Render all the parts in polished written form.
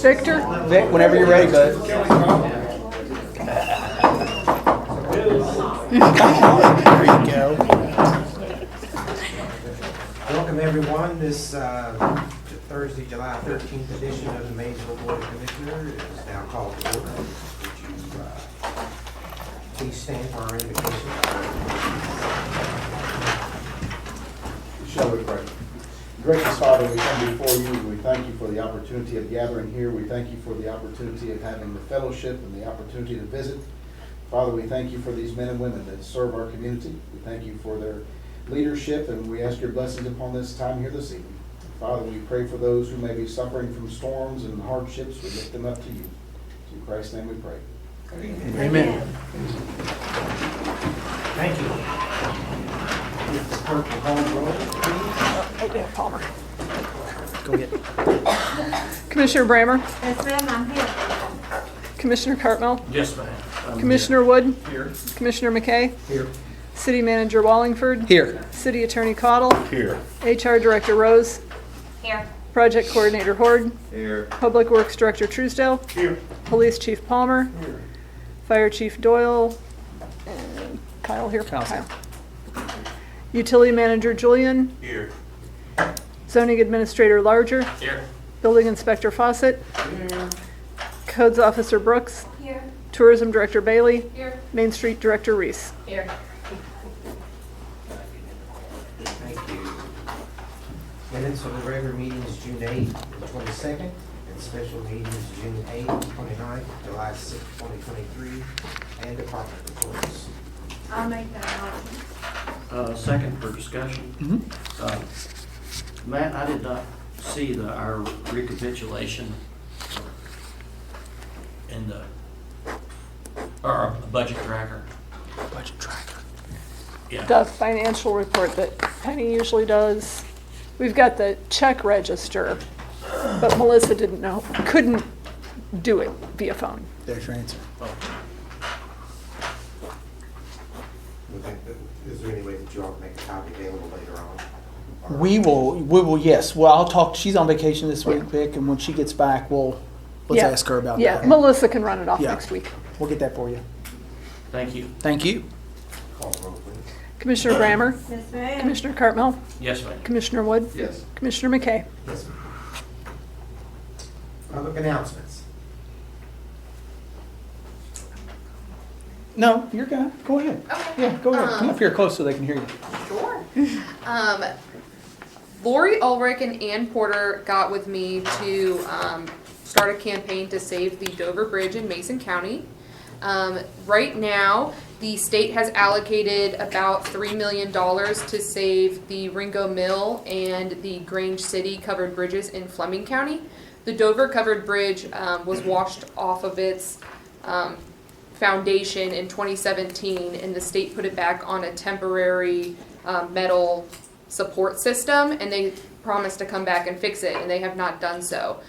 Victor? Vic, whenever you're ready, bud. There you go. Welcome, everyone. This Thursday, July 13th edition of the Maysville Board of Commissioners is now called to order. Would you please stand for our invocation? Shall we pray? Gracious Father, we come before you. We thank you for the opportunity of gathering here. We thank you for the opportunity of having the fellowship and the opportunity to visit. Father, we thank you for these men and women that serve our community. We thank you for their leadership, and we ask your blessings upon this time here this evening. Father, we pray for those who may be suffering from storms and hardships. We lift them up to you. In Christ's name we pray. Amen. Amen. Thank you. Clerk will call the roll, please. Right there, Palmer. Go ahead. Commissioner Brammer? Yes, ma'am, I'm here. Commissioner Cartmel? Yes, ma'am. Commissioner Wood? Here. Commissioner McKay? Here. City Manager Wallingford? Here. City Attorney Cottle? Here. HR Director Rose? Here. Project Coordinator Horde? Here. Public Works Director Truesdale? Here. Police Chief Palmer? Fire Chief Doyle? And Kyle here? Kyle's here. Utility Manager Julian? Here. Zoning Administrator Larger? Here. Building Inspector Fawcett? Codes Officer Brooks? Here. Tourism Director Bailey? Here. Main Street Director Reese? Here. Thank you. Minutes of the regular meeting is June 8th and 22nd, and special meeting is June 8th, 29th, July 6th, 2023, and department reports. I'll make that motion. Second for discussion. Matt, I did not see our recapitulation in our budget tracker. Budget tracker. Yeah. The financial report that Penny usually does. We've got the check register, but Melissa couldn't do it via phone. There's your answer. Okay, is there any way that you all can make a copy available later on? We will, yes. Well, I'll talk, she's on vacation this week, Vic, and when she gets back, let's Yeah. ask her about Yeah, that. Melissa can run it off Yeah. next week. We'll get that for you. Thank you. Thank you. Call the roll, please. Commissioner Brammer? Yes, ma'am. Commissioner Cartmel? Yes, ma'am. Commissioner Wood? Yes. Commissioner McKay? Yes, ma'am. Public announcements. No, you're good. Go ahead. Okay. Yeah, go ahead. Come up here close so they can hear you. Sure. Lori Ulrich and Ann Porter got with me to start a campaign to save the Dover Bridge in Mason County. Right now, the state has allocated about $3 million to save the Ringo Mill and the Grange City covered bridges in Fleming County. The Dover covered bridge was washed off of its foundation in 2017, and the state put it back on a temporary metal support system, and they promised to come back and fix it, and they have not done so.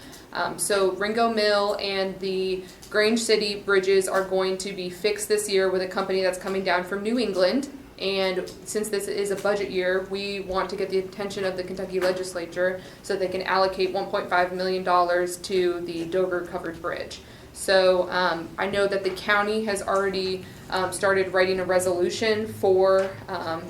So Ringo Mill and the Grange City bridges are going to be fixed this year with a company that's coming down from New England. And since this is a budget year, we want to get the attention of the Kentucky legislature so they can allocate $1.5 million to the Dover covered bridge. So I know that the county has already started writing a resolution for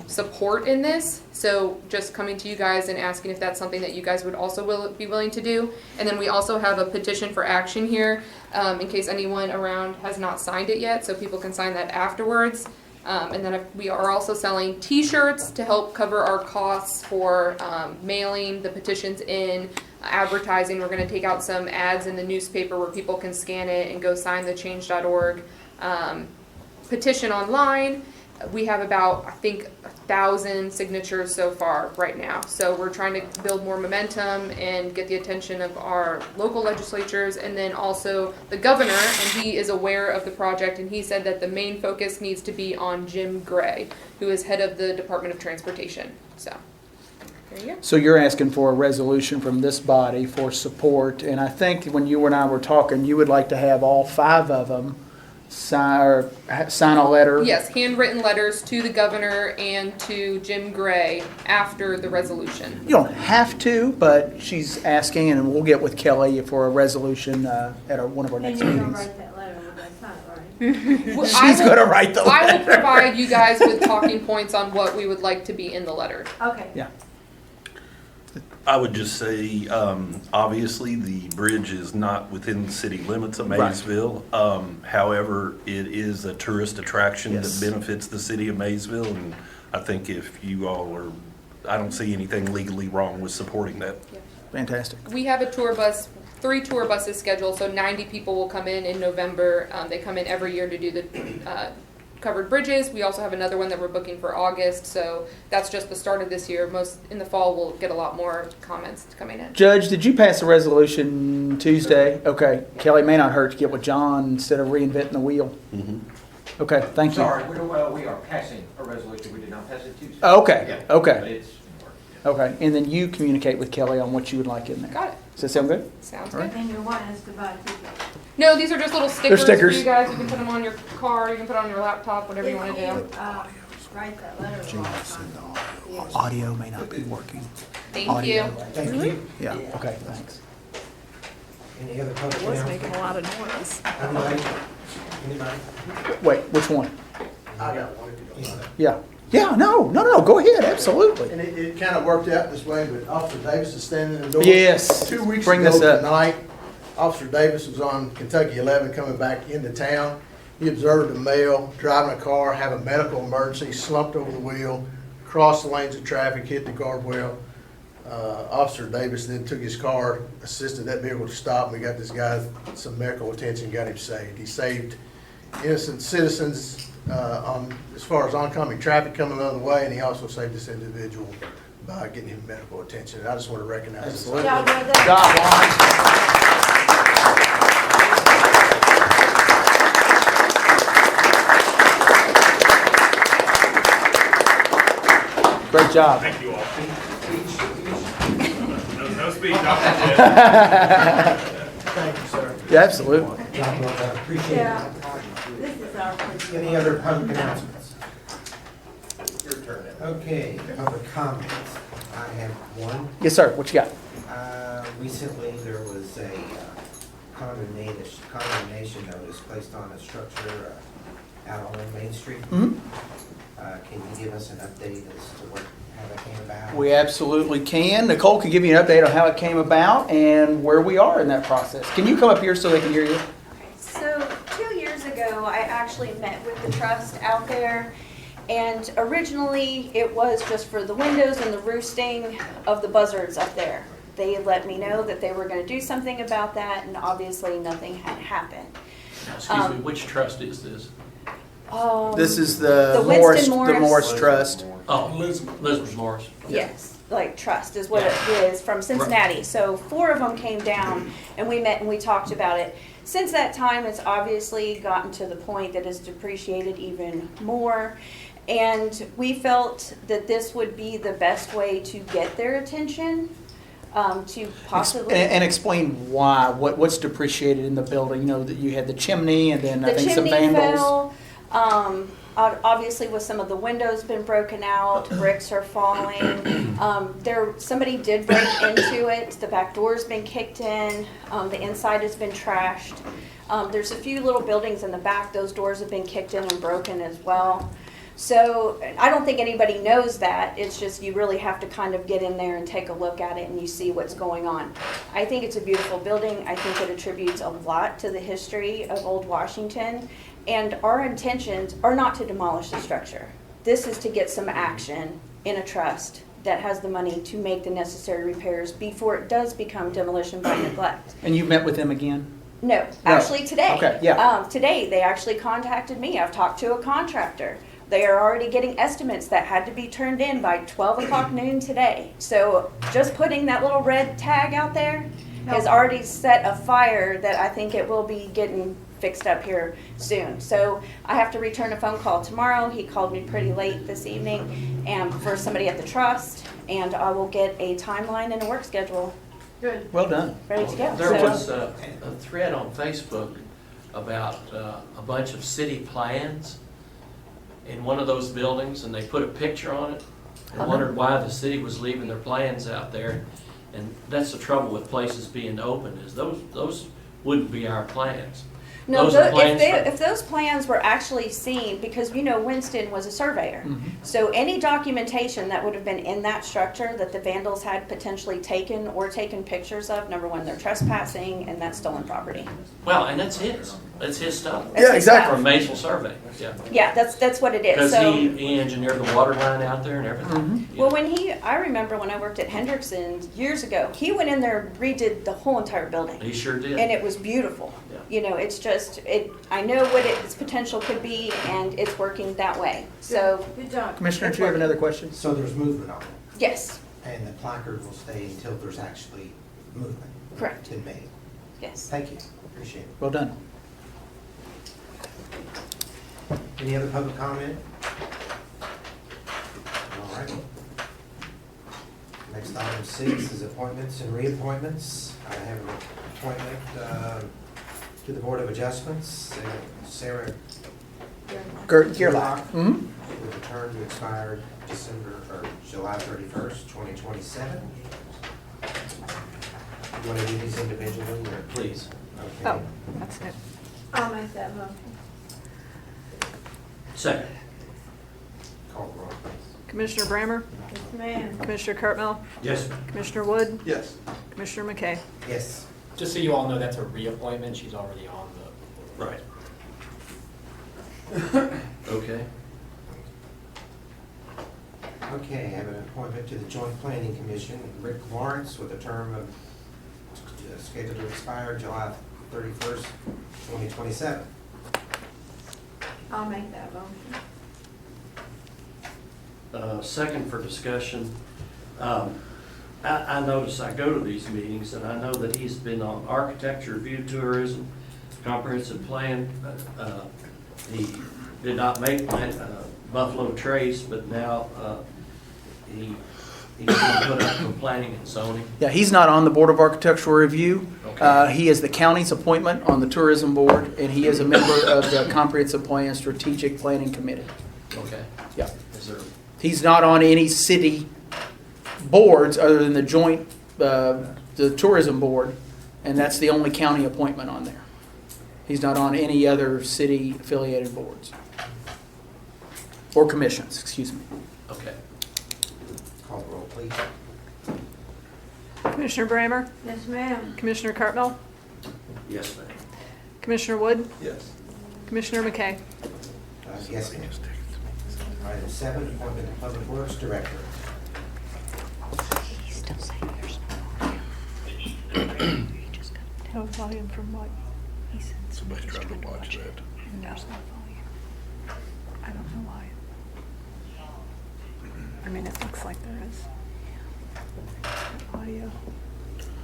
support in this. So just coming to you guys and asking if that's something that you guys would also be willing to do. And then we also have a petition for action here in case anyone around has not signed it yet, so people can sign that afterwards. And then we are also selling t-shirts to help cover our costs for mailing the petitions in, advertising. We're going to take out some ads in the newspaper where people can scan it and go sign the change.org petition online. We have about, I think, 1,000 signatures so far right now. So we're trying to build more momentum and get the attention of our local legislatures, and then also the governor, and he is aware of the project, and he said that the main focus needs to be on Jim Gray, who is head of the Department of Transportation. So there you go. So you're asking for a resolution from this body for support, and I think when you and I were talking, you would like to have all 5 of them sign a letter? Yes, handwritten letters to the governor and to Jim Gray after the resolution. You don't have to, but she's asking, and we'll get with Kelly for a resolution at one of our And next you're gonna meetings. write that letter with that sign, right? Well, She's going to write the I will letter. provide you guys with talking points on what we would like to be in the letter. Okay. Yeah. I would just say, obviously, the bridge is not within the city limits of Right. Maysville. However, it is a tourist attraction Yes. that benefits the city of Maysville, and I think if you all are, I don't see anything legally wrong with supporting that. Fantastic. We have a tour bus, 3 tour buses scheduled, so 90 people will come in November. They come in every year to do the covered bridges. We also have another one that we're booking for August, so that's just the start of this year. In the fall, we'll get a lot more comments coming in. Judge, did you pass a resolution Tuesday? Okay. Kelly, may not hurt to get with John instead of reinventing the wheel. Okay, thank you. Sorry, we are passing a resolution, we did not pass it Tuesday. Oh, okay, Yeah, okay. but it's in work, yeah. Okay, and then you communicate with Kelly on what you would like in there. Got it. Does that sound good? Sounds All right. good. And you're wanting us to buy tickets. No, these are just little stickers, stickers. for you guys. You can put them on your car, you can put it on your laptop, whatever you want to do. Write that letter. with Audio may not be working. Thank Audio. you. Thank you. Yeah, okay, thanks. Any other public It was announcements? making a lot of noise. Anybody? Wait, which one? I got one. Yeah. Yeah, no, go ahead, absolutely. And it kind of worked out this way, but Officer Davis is standing in the door. Yes. 2 weeks Bring ago this up. tonight, Officer Davis was on Kentucky 11 coming back into town. He observed a male driving a car, have a medical emergency, slumped over the wheel, crossed the lanes of traffic, hit the guardrail. Officer Davis then took his car, assisted that vehicle to stop, and we got this guy some medical attention, got him saved. He saved innocent citizens as far as oncoming traffic coming the other way, and he also saved this individual by getting him medical attention. And I just want to recognize this. Absolutely. Y'all know Good that? job, Lon. Great job. Thank you all. No speed, Dr. Thank you, sir. Yeah, absolutely. John, well done. Appreciate Yeah. it. This is our first. Any other public announcements? Your turn. Okay, public comments. I have one. Yes, sir, what you got? Recently, there was a condemnation notice placed on a structure out on Main Street. Mhm. Can you give us an update as to how that came about? We absolutely can. Nicole can give you an update on how it came about and where we are in that process. Can you come up here so they can hear you? So 2 years ago, I actually met with the trust out there, and originally it was just for the windows and the roosting of the buzzards up there. They let me know that they were going to do something about that, and obviously nothing had happened. Now, excuse me, which trust is this? This is the The Morris, Winston the Morris Trust. Oh, Elizabeth Morris. Yes, like trust is what it is from Cincinnati. So 4 of them came down and we met and we talked about it. Since that time, it's obviously gotten to the point that it's depreciated even more. And we felt that this would be the best way to get their attention, to possibly. And explain why, what's depreciated in the building, you know, that you had the chimney and then I The think some chimney vandals. fell, obviously with some of the windows been broken out, bricks are falling. Somebody did break into it, the back door's been kicked in, the inside has been trashed. There's a few little buildings in the back, those doors have been kicked in and broken as well. So I don't think anybody knows that. It's just you really have to kind of get in there and take a look at it and you see what's going on. I think it's a beautiful building. I think it attributes a lot to the history of Old Washington. And our intentions are not to demolish the structure. This is to get some action in a trust that has the money to make the necessary repairs before it does become demolition by neglect. And you met with them again? No, actually today. Okay, yeah. Today, they actually contacted me. I've talked to a contractor. They are already getting estimates that had to be turned in by 12 o'clock noon today. So just putting that little red tag out there has already set a fire that I think it will be getting fixed up here soon. So I have to return a phone call tomorrow. He called me pretty late this evening and for somebody at the trust, and I will get a timeline and a work schedule Good. Well done. ready to go. There So- was a thread on Facebook about a bunch of city plans in one of those buildings, and they put a picture on it and wondered why the city was leaving their plans out there. And that's the trouble with places being open, is those wouldn't be our plans. No, Those are plans if those plans were actually seen, because you know Winston was a surveyor. So any documentation that would have been in that structure that the vandals had potentially taken or taken pictures of, number one, they're trespassing and that's stolen property. Well, and that's his. That's his stuff. That's his exactly. From Maysville Survey, yeah. Yeah, that's what it is. Because So, he engineered the water line out there and everything. well, I remember when I worked at Hendrickson's years ago, he went in there and redid the whole entire building. He sure did. And it was beautiful. Yeah. You know, it's just, I know what its potential could be, and it's working that way. So, Good job. Commissioner, do you have another question? So there's movement on it, yes, and the placard will stay until there's actually movement correct, been made. yes. Thank you, appreciate it. Well done. Any other public comment? All right. Next item 6 is appointments and reappointments. I have an appointment to the Board of Adjustments, Sarah Gerlach. with a term to expire July 31st, 2027. You want to do these individually, or? Please. Okay. Oh, that's it. I'll make that motion. Second. Call the roll, please. Commissioner Brammer? Yes, ma'am. Commissioner Cartmel? Yes. Commissioner Wood? Yes. Commissioner McKay? Yes. Just so you all know, that's a reappointment. She's already on the. Right. Okay. Okay, I have an appointment to the Joint Planning Commission, Rick Lawrence, with a term of scheduled to expire July 31st, 2027. I'll make that motion. Second for discussion. I notice I go to these meetings, and I know that he's been on architecture, review, tourism, comprehensive plan. He did not make Buffalo Trace, but now he's been put up for planning and zoning. Yeah, he's not on the Board of Architectural Review. Okay. He is the county's appointment on the Tourism Board, and he is a member of the Comprehensive Plan Strategic Planning Committee. Okay. Yeah. Is there, He's not on any city boards other than the joint, the Tourism Board, and that's the only county appointment on there. He's not on any other city-affiliated boards. Or commissions, excuse me. okay. Call the roll, please. Commissioner Brammer? Yes, ma'am. Commissioner Cartmel? Yes, ma'am. Commissioner Wood? Yes. Commissioner McKay? Yes, ma'am. Item 7, appointment to Public Works Director. No volume from what? Somebody's trying to watch that. No. I don't know why. I mean, it looks like there is. Audio.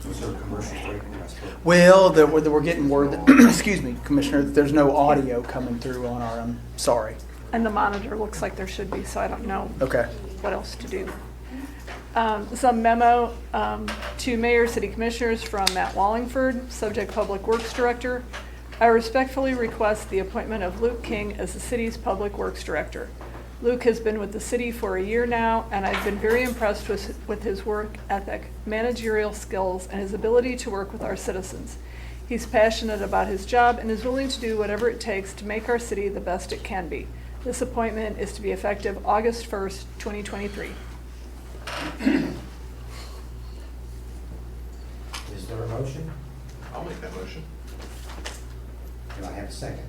Was there a commercial break when I spoke? Well, we're getting word that, excuse me, Commissioner, that there's no audio coming through on our, I'm sorry. And the monitor looks like there should be, so I don't know Okay. what else to do. Some memo to Mayor, City Commissioners from Matt Wallingford, subject Public Works Director. I respectfully request the appointment of Luke King as the city's Public Works Director. Luke has been with the city for a year now, and I've been very impressed with his work ethic, managerial skills, and his ability to work with our citizens. He's passionate about his job and is willing to do whatever it takes to make our city the best it can be. This appointment is to be effective August 1st, 2023. Is there a motion? I'll make that motion. Do I have a second?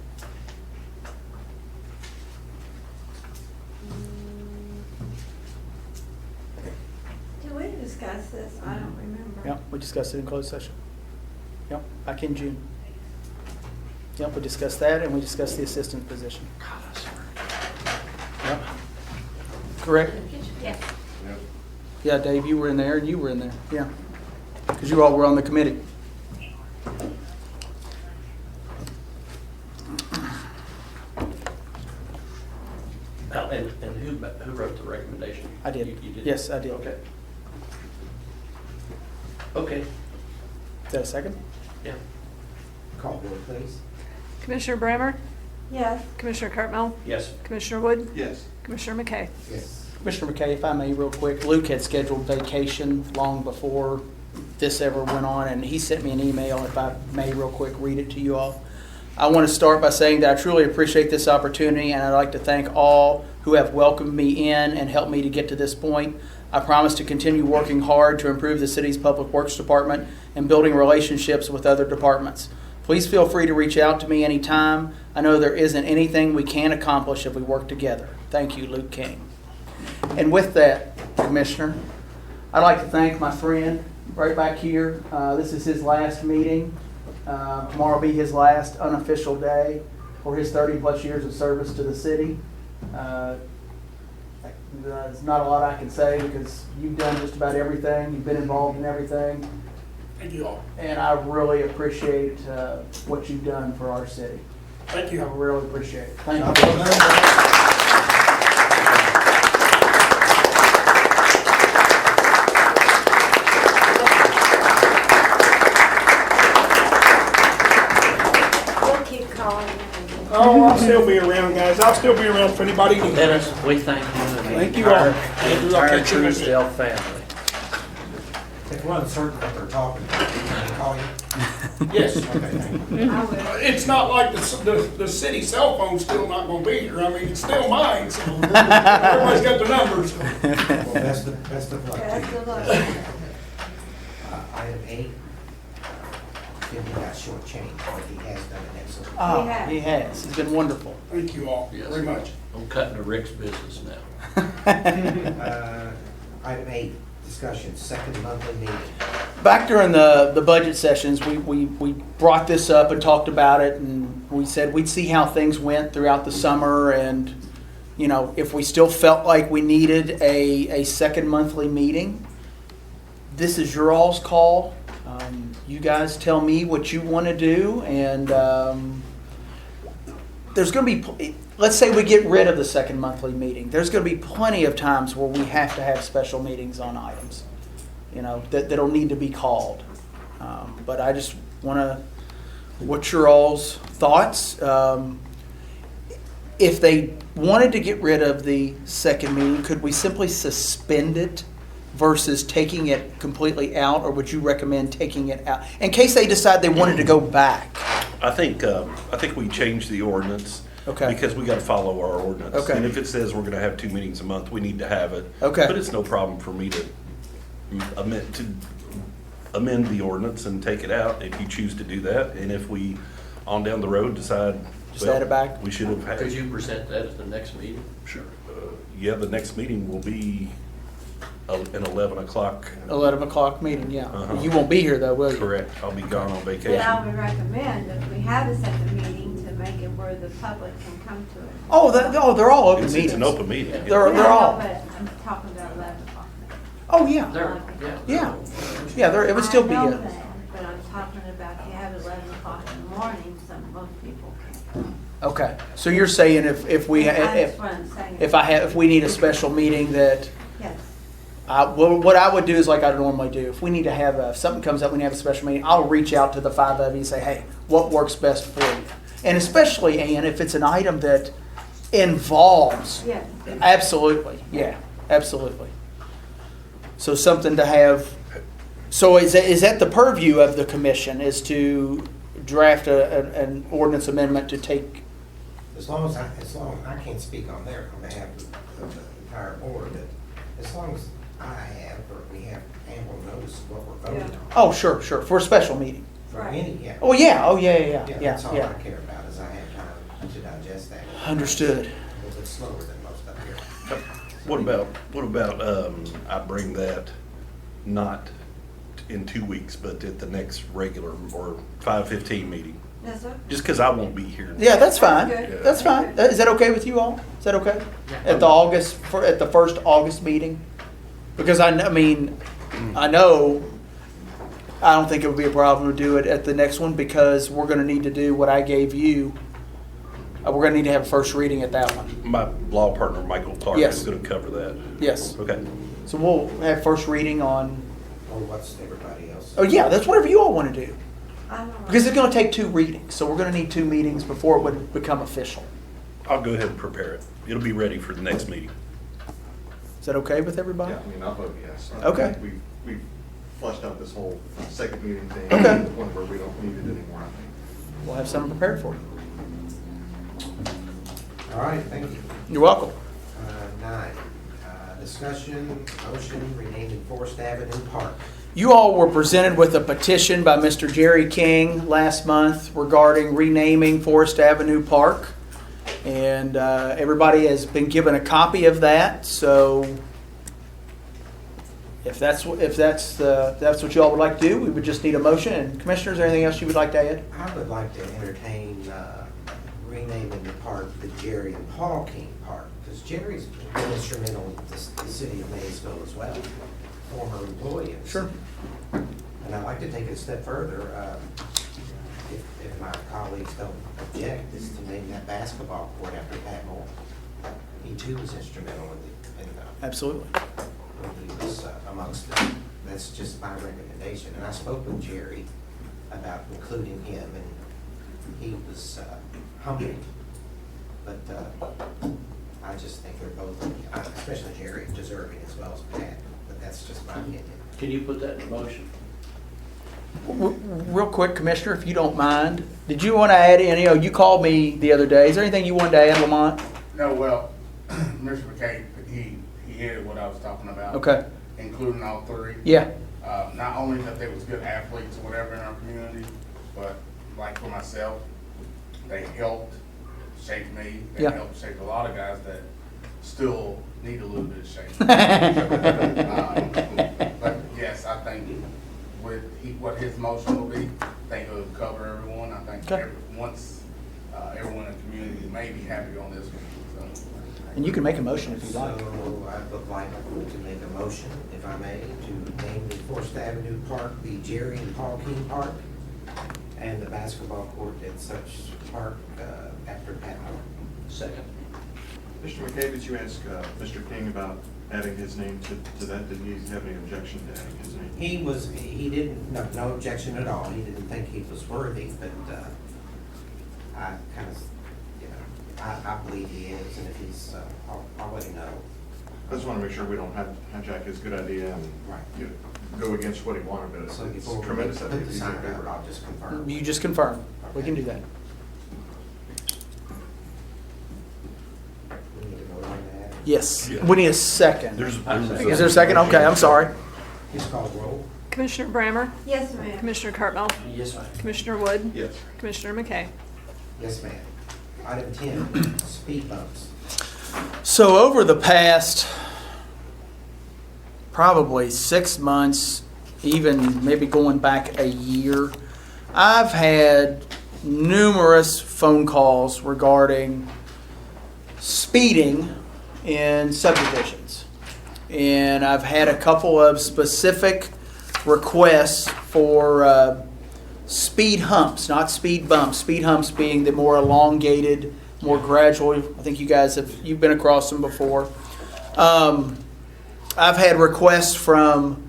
Did we discuss this? I don't remember. Yep, we discussed it in closed session. Yep, back in June. Yep, we discussed that, and we discussed the assistant position. Yep. Correct? Yes. Yeah, Dave, you were in there, and you were in there, yeah. Because you all were on the committee. And who wrote the recommendation? I did. You did? Yes, I did. Okay. Okay, Is that a second? yeah. Call the roll, please. Commissioner Brammer? Yes, Commissioner Cartmel? Yes. Commissioner Wood? Yes. Commissioner McKay? Yes. Commissioner McKay, if I may, real quick, Luke had scheduled vacation long before this ever went on, and he sent me an email, if I may, real quick, read it to you all. I want to start by saying that I truly appreciate this opportunity, and I'd like to thank all who have welcomed me in and helped me to get to this point. I promise to continue working hard to improve the city's Public Works Department and building relationships with other departments. Please feel free to reach out to me anytime. I know there isn't anything we can't accomplish if we work together. Thank you, Luke King. And with that, Commissioner, I'd like to thank my friend right back here. This is his last meeting. Tomorrow will be his last unofficial day for his 30-plus years of service to the city. There's not a lot I can say because you've done just about everything. You've been involved in everything. Thank you all. And I really appreciate what you've done for our city. Thank I you. really appreciate it. Thank Job you. well done. we'll keep calling you. Oh, I'll still be around, guys. I'll still be around if anybody needs me. Dennis, we thank you and the Thank you all. entire, Andrew, I'll entire catch you in a bit. Truesdale family. If we're uncertain what they're talking about, can I call you? Yes. Okay, thank you. I will. It's not like the city cell phone's still not gonna be here. I mean, it's still mine, so everybody's got their numbers. Well, best of luck to Best you. of luck. Item 8, Jimmy got shortchanged, but he has done an excellent. Ah, he has. He's been wonderful. Thank you all Yes. very much. I'm cutting to Rick's business now. Item 8, discussion, second monthly meeting. Back during the budget sessions, we brought this up and talked about it, and we said we'd see how things went throughout the summer, and if we still felt like we needed a second monthly meeting. This is your all's call. You guys tell me what you want to do, and there's going to be, let's say we get rid of the second monthly meeting. There's going to be plenty of times where we have to have special meetings on items, that'll need to be called. But I just want to, what's your all's thoughts? If they wanted to get rid of the second meeting, could we simply suspend it versus taking it completely out, or would you recommend taking it out in case they decide they wanted to go back? I think we changed the ordinance. Okay. Because we gotta follow our ordinance. Okay. And if it says we're gonna have 2 meetings a month, we need to have it. Okay. But it's no problem for me to amend the ordinance and take it out if you choose to do that. And if we, on down the road, decide. Just add it back? We should have had. Could you present that at the next meeting? Sure. Yeah, the next meeting will be an 11 o'clock. 11 o'clock meeting, yeah. Uh-huh. You won't be here though, will you? Correct. I'll be gone on But I vacation. would recommend that we have a second meeting to make it where the public can come to it. Oh, they're all open It's meetings. an open meeting. They're Yeah, all. But I'm talking about 11 o'clock. Oh, yeah. There, Yeah. Yeah, it would still be I know a. that, but I'm talking about if you have 11 o'clock in the morning, most people can't. Okay, so you're saying if we, That's what I'm saying. if we need a special meeting that, Yes. well, what I would do is like I normally do. If we need to have if something comes up, we need to have a special meeting, I'll reach out to the 5 of you and say, hey, what works best for you? And especially, Ann, if it's an item that involves, Yes. absolutely, yeah, absolutely. So something to have, so is that the purview of the commission, is to draft an ordinance amendment to take? As long as I can't speak on behalf of the entire board, but as long as I have, or we have ample notice of what we're voting on. Oh, sure, for a special meeting. For any, yeah. Oh, yeah, Yeah, that's all I care about, is I have time to digest that. Understood. A little bit slower than most up here. What about, I bring that not in 2 weeks, but at the next regular or 5:15 meeting? Yes, sir. Just because I won't be here. Yeah, that's fine. That's good. That's fine. Is that okay with you all? Is that okay? At the first August meeting? Because I know, I don't think it would be a problem to do it at the next one, because we're going to need to do what I gave you. We're going to need to have a first reading at that one. My law partner, Michael Clark, Yes. is going to cover that. Yes. Okay. So we'll have first reading on. Or what's everybody else? Oh yeah, that's whatever you all want to do. I'm all right. Because it's going to take 2 readings, so we're going to need 2 meetings before it would become official. I'll go ahead and prepare it. It'll be ready for the next meeting. Is that okay with everybody? Yeah, I mean, I'll vote yes. Okay. We've flushed out this whole second meeting thing. Okay. To the point where we don't need it anymore, I think. We'll have something prepared for you. All right, thank you. You're welcome. 9, discussion, motion renaming Forest Avenue Park. You all were presented with a petition by Mr. Jerry King last month regarding renaming Forest Avenue Park. And everybody has been given a copy of that. So if that's what you all would like to do, we would just need a motion. And commissioners, anything else you would like to add? I would like to entertain renaming the park the Jerry and Paul King Park, because Jerry's been instrumental in the city of Maysville as well, former employee. of the Sure. city. And I'd like to take it a step further, if my colleagues don't object, is to name that basketball court after Pat Moore. He too was instrumental in Absolutely. when he was amongst them. That's just my recommendation. And I spoke with Jerry about including him, and he was humbled. But I just think they're both, especially Jerry, deserving as well as Pat. But that's just my opinion. Can you put that in motion? Real quick, Commissioner, if you don't mind, did you want to add any? You called me the other day. Is there anything you wanted to add, Lamont? No, well, Mr. McKay, he hit what I was talking about. Okay. Including all 3. Yeah. Not only that they was good athletes or whatever in our community, but like for myself, they helped shape me. They Yeah. helped shape a lot of guys that still need a little bit of shape. But yes, I think with what his motion will be, I think it will cover everyone. I think Okay. once everyone in the community may be happy on this one. So. And you can make a motion if you'd like. So I would like to make a motion, if I may, to name the Forest Avenue Park the Jerry and Paul King Park, and the basketball court at such park after Pat Moore. Second. Mr. McKay, did you ask Mr. King about adding his name to that? Did he have any objection to adding his name? He didn't, no objection at all. He didn't think he was worthy, but I kind of, I believe he is, and if he's, I'll let him know. I just want to make sure we don't hijack his good idea and Right. go against what he wanted, but So it's before we tremendous. put idea. the He's in sign favor. out, I'll just confirm. You just confirm. We can do that. We need to vote on that. Yes. Yeah. We need a second. There's Is there a second? Okay, I'm sorry. Just call roll. Commissioner Brammer? Yes, ma'am. Commissioner Cartmel? Yes, ma'am. Commissioner Wood? Yes. Commissioner McKay? Yes, ma'am. Item 10, speed bumps. So over the past probably 6 months, even maybe going back a year, I've had numerous phone calls regarding speeding in subdivisions. And I've had a couple of specific requests for speed humps, not speed bumps. Speed humps being the more elongated, more gradual. I think you've been across them before. I've had requests from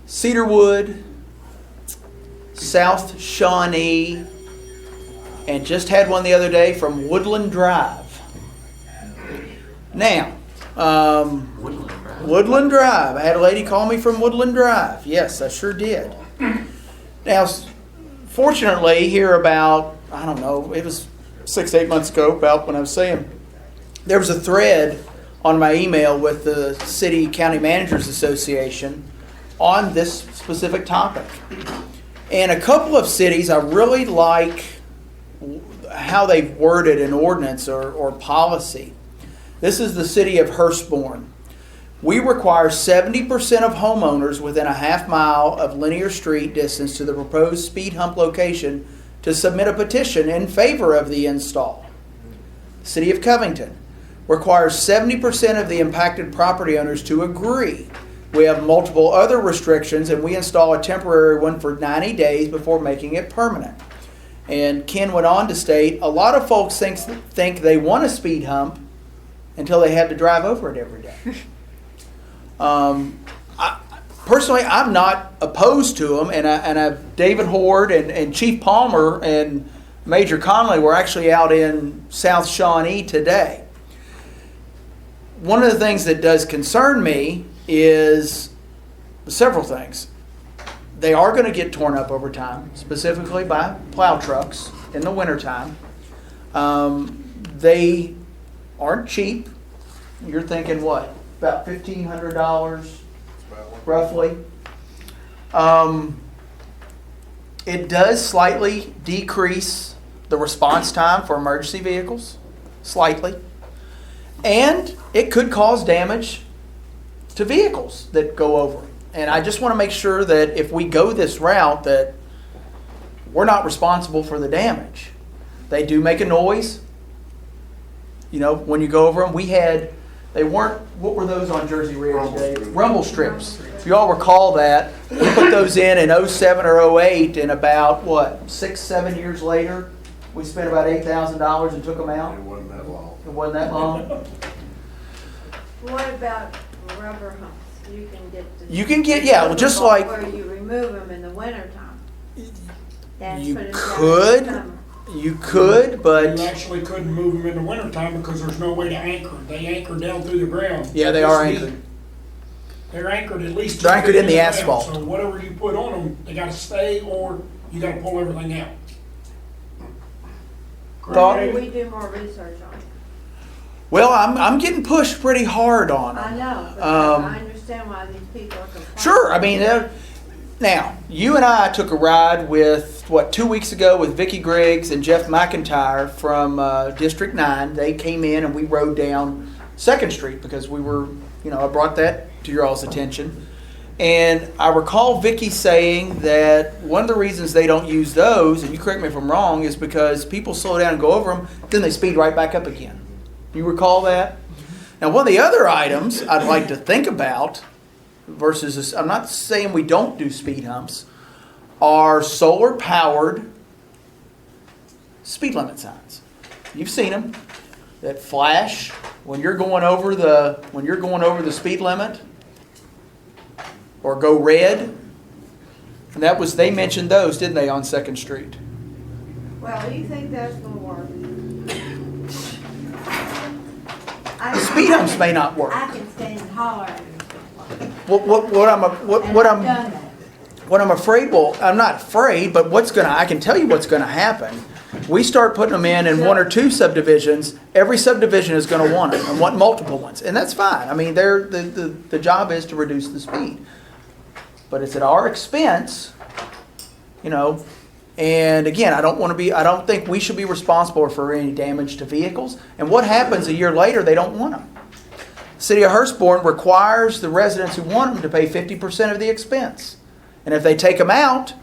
Cedarwood, South Shawnee, and just had one the other day from Woodland Drive. Now, Woodland Drive. I had a lady call me from Woodland Drive. Yes, I sure did. Now, fortunately, here about, I don't know, it was 6 to 8 months ago, about when I was saying, there was a thread on my email with the City County Managers Association on this specific topic. And a couple of cities, I really like how they've worded an ordinance or policy. This is the city of Hurstbourne. We require 70% of homeowners within a half mile of linear street distance to the proposed speed hump location to submit a petition in favor of the install. City of Covington requires 70% of the impacted property owners to agree. We have multiple other restrictions, and we install a temporary one for 90 days before making it permanent. And Ken went on to state, a lot of folks think they want a speed hump until they have to drive over it every day. personally, I'm not opposed to them, and David Horde and Chief Palmer and Major Conley were actually out in South Shawnee today. One of the things that does concern me is several things. They are going to get torn up over time, specifically by plow trucks in the wintertime. They aren't cheap. You're thinking what? About $1,500 roughly. It does slightly decrease the response time for emergency vehicles, slightly. And it could cause damage to vehicles that go over. And I just want to make sure that if we go this route, that we're not responsible for the damage. They do make a noise. You know, when you go over them, they weren't, what were those on Jersey Ridge, Dave? Rumble strips. If you all recall that, we put those in 07 or 08, and about, 6-7 years later, we spent about $8,000 and took them out. It wasn't that long. It wasn't that long. What about rubber humps? You can get, yeah, well, just like. Where you remove them in the wintertime. You could, but. You actually couldn't move them in the wintertime because there's no way to anchor. They anchor down through the ground. Yeah, they are anchored. They're anchored at least. They're anchored in the ground. asphalt. So whatever you put on them, they gotta stay or you gotta pull everything out. Thought- We do more research on it. Well, I'm getting pushed pretty hard on them. I know, but I understand why these people are complaining. Sure, I mean, now, you and I took a ride with, 2 weeks ago with Vicki Griggs and Jeff McIntyre from District 9. They came in and we rode down 2nd Street because we were, I brought that to your all's attention. And I recall Vicki saying that one of the reasons they don't use those, and you correct me if I'm wrong, is because people slow down and go over them, then they speed right back up again. You recall that? Now, one of the other items I'd like to think about, versus, I'm not saying we don't do speed humps, are solar-powered speed limit signs. You've seen them that flash when you're going over the speed limit, or go red. And they mentioned those, didn't they, on 2nd Street? Well, you think that's gonna work? The speed humps may not work. I can stand and holler at it. What I'm afraid, well, I'm not afraid, but I can tell you what's going to happen. We start putting them in 1 or 2 subdivisions. Every subdivision is going to want them and want multiple ones, and that's fine. I mean, the job is to reduce the speed, but it's at our expense, And again, I don't think we should be responsible for any damage to vehicles. And what happens a year later? They don't want them. The City of Hurstbourne requires the residents who want them to pay 50% of the expense. And if they take them out,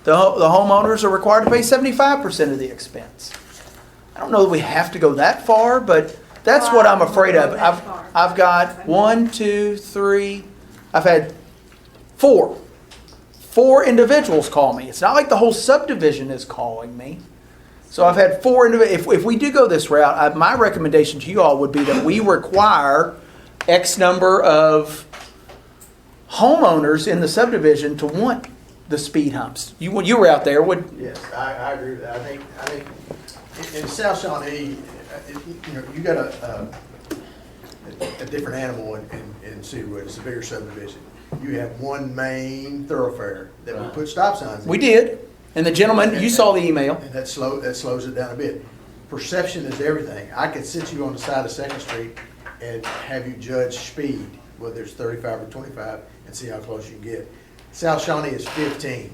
the homeowners are required to pay 75% of the expense. I don't know that we have to go that far, but that's what I'm afraid of. I've got 1, 2, 3, I've had 4 individuals call me. It's not like the whole subdivision is calling me. So I've had 4 individuals. If we do go this route, my recommendation to you all would be that we require X number of homeowners in the subdivision to want the speed humps. You were out there. Yes, I agree with that. I think in South Shawnee, you got a different animal in Cedarwood. It's a bigger subdivision. You have one main thoroughfare that we put stop signs in. We did. And the gentleman, you saw the email. And that slows it down a bit. Perception is everything. I could sit you on the side of 2nd Street and have you judge speed, whether it's 35 or 25, and see how close you can get. South Shawnee is 15.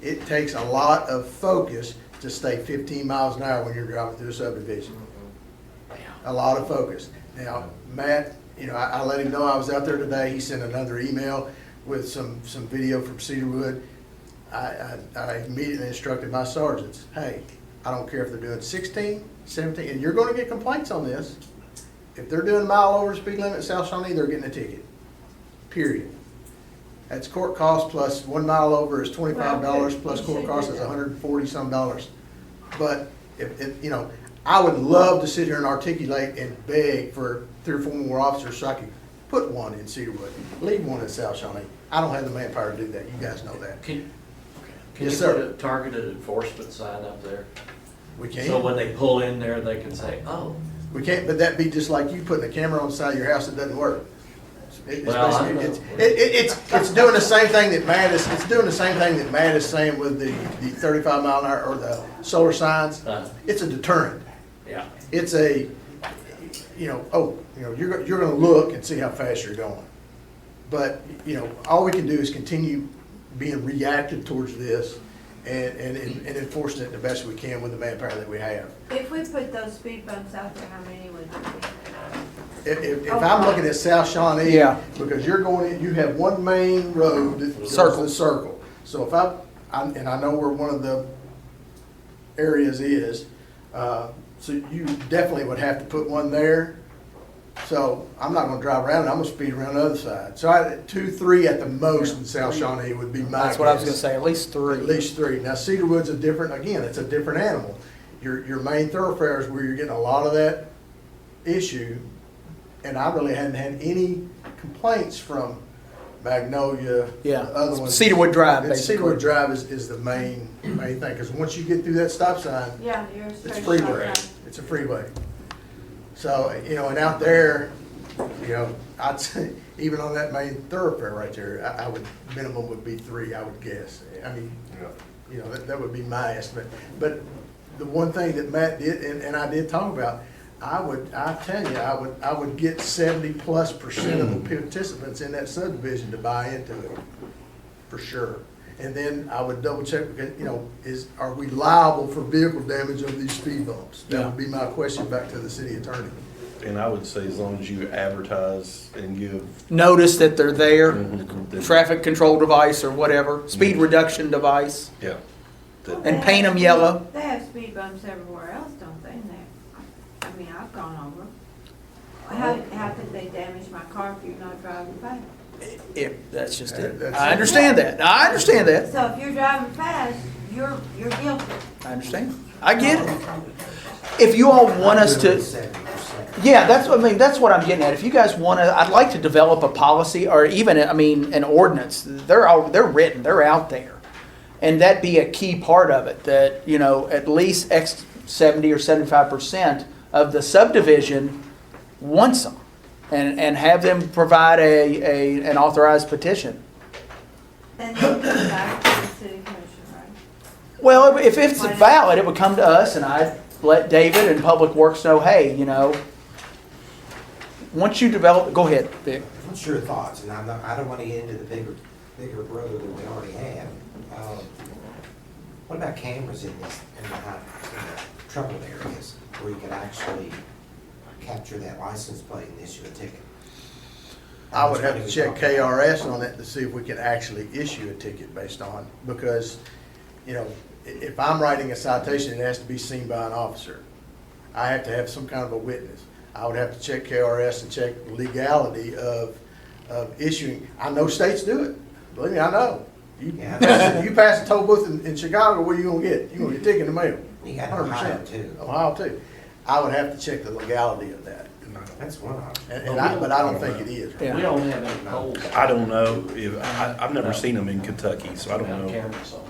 It takes a lot of focus to stay 15 miles an hour when you're driving through a subdivision. A lot of focus. Now, Matt, I let him know I was out there today. He sent another email with some video from Cedarwood. I immediately instructed my sergeants, hey, I don't care if they're doing 16, 17, and you're going to get complaints on this. If they're doing a mile over speed limit in South Shawnee, they're getting a ticket. Period. That's court cost plus 1 mile over is $25 plus court cost is $140 some dollars. But if I would love to sit here and articulate and beg for 3 or 4 more officers so I could put one in Cedarwood, leave one in South Shawnee. I don't have the manpower to do that, you guys know that. Can Yes, you sir. put a targeted enforcement sign up there? We can't. So when they pull in there, they can say, oh. We can't, but that'd be just like you putting a camera on the side of your house that doesn't work. It's Well, I basically- know. it's doing the same thing that Matt is, it's doing the same thing that Matt is saying with the 35 mile an hour or the solar signs. It's a deterrent. Yeah. It's a, you're gonna look and see how fast you're going. But, all we can do is continue being reactive towards this and enforcing it the best we can with the manpower that we have. If we put those speed bumps out there, how many would there be? If I'm looking at South Shawnee, Yeah. because you're going in, you have one main road that goes to the circle. So if and I know where one of the areas is, so you definitely would have to put one there. So I'm not gonna drive around, I'm gonna speed around the other side. So 2, 3 at the most in South Shawnee would be my That's what I was guess. gonna say, at least 3. At least 3. Now Cedarwood's a different, again, it's a different animal. Your main thoroughfares where you're getting a lot of that issue, and I really hadn't had any complaints from Magnolia. Yeah. The other ones. Cedarwood Drive, It's basically. Cedarwood Drive is the main thing, because once you get through that stop sign, Yeah, you're it's straight freeway. shot. It's a freeway. So, and out there, I'd say, even on that main thoroughfare right there, I would, minimum would be 3, I would guess. I mean, that would be my estimate. But the one thing that Matt did, and I did talk about, I would get 70+% of the participants in that subdivision to buy into it, for sure. And then I would double check, because, are we liable for vehicle damage of these speed bumps? That would be my question back to the city attorney. And I would say as long as you advertise and give. Notice that they're there, Mhm. traffic control device or whatever, speed reduction device, Yeah. and paint them yellow. They have speed bumps everywhere else, don't they? I mean, I've gone over. How could they damage my car if you're not driving fast? That's just it. That's I it. understand that. I understand that. So if you're driving fast, you're guilty. I understand. I get it. If you all want us to, 70%. yeah, that's what I mean. That's what I'm getting at. If you guys want to, I'd like to develop a policy or even, an ordinance. They're written. They're out there, and that be a key part of it. That at least 70 or 75% of the subdivision wants them, and have them provide an authorized petition. And then come back to the city commission, right? Well, if it's valid, it would come to us, and I'd let David and Public Works know, hey, once you develop, go ahead, Vic. What's your thoughts? And I don't want to get into the bigger brother that we already have. What about cameras in the troubled areas where you could actually capture that license plate and issue a ticket? I would have to check KRS on it to see if we can actually issue a ticket based on, because, if I'm writing a citation, it has to be seen by an officer. I have to have some kind of a witness. I would have to check KRS and check legality of issuing. I know states do it. Believe me, I know. You pass a toll booth in Chicago, what are you gonna get? You're gonna get a ticket in the mail. You got 100%. Ohio too. Ohio too. I would have to check the legality of that. That's one option. But I don't think it is. Yeah. We don't have any polls. I don't know if, I've never seen them in Kentucky, so I don't know. Cameras on.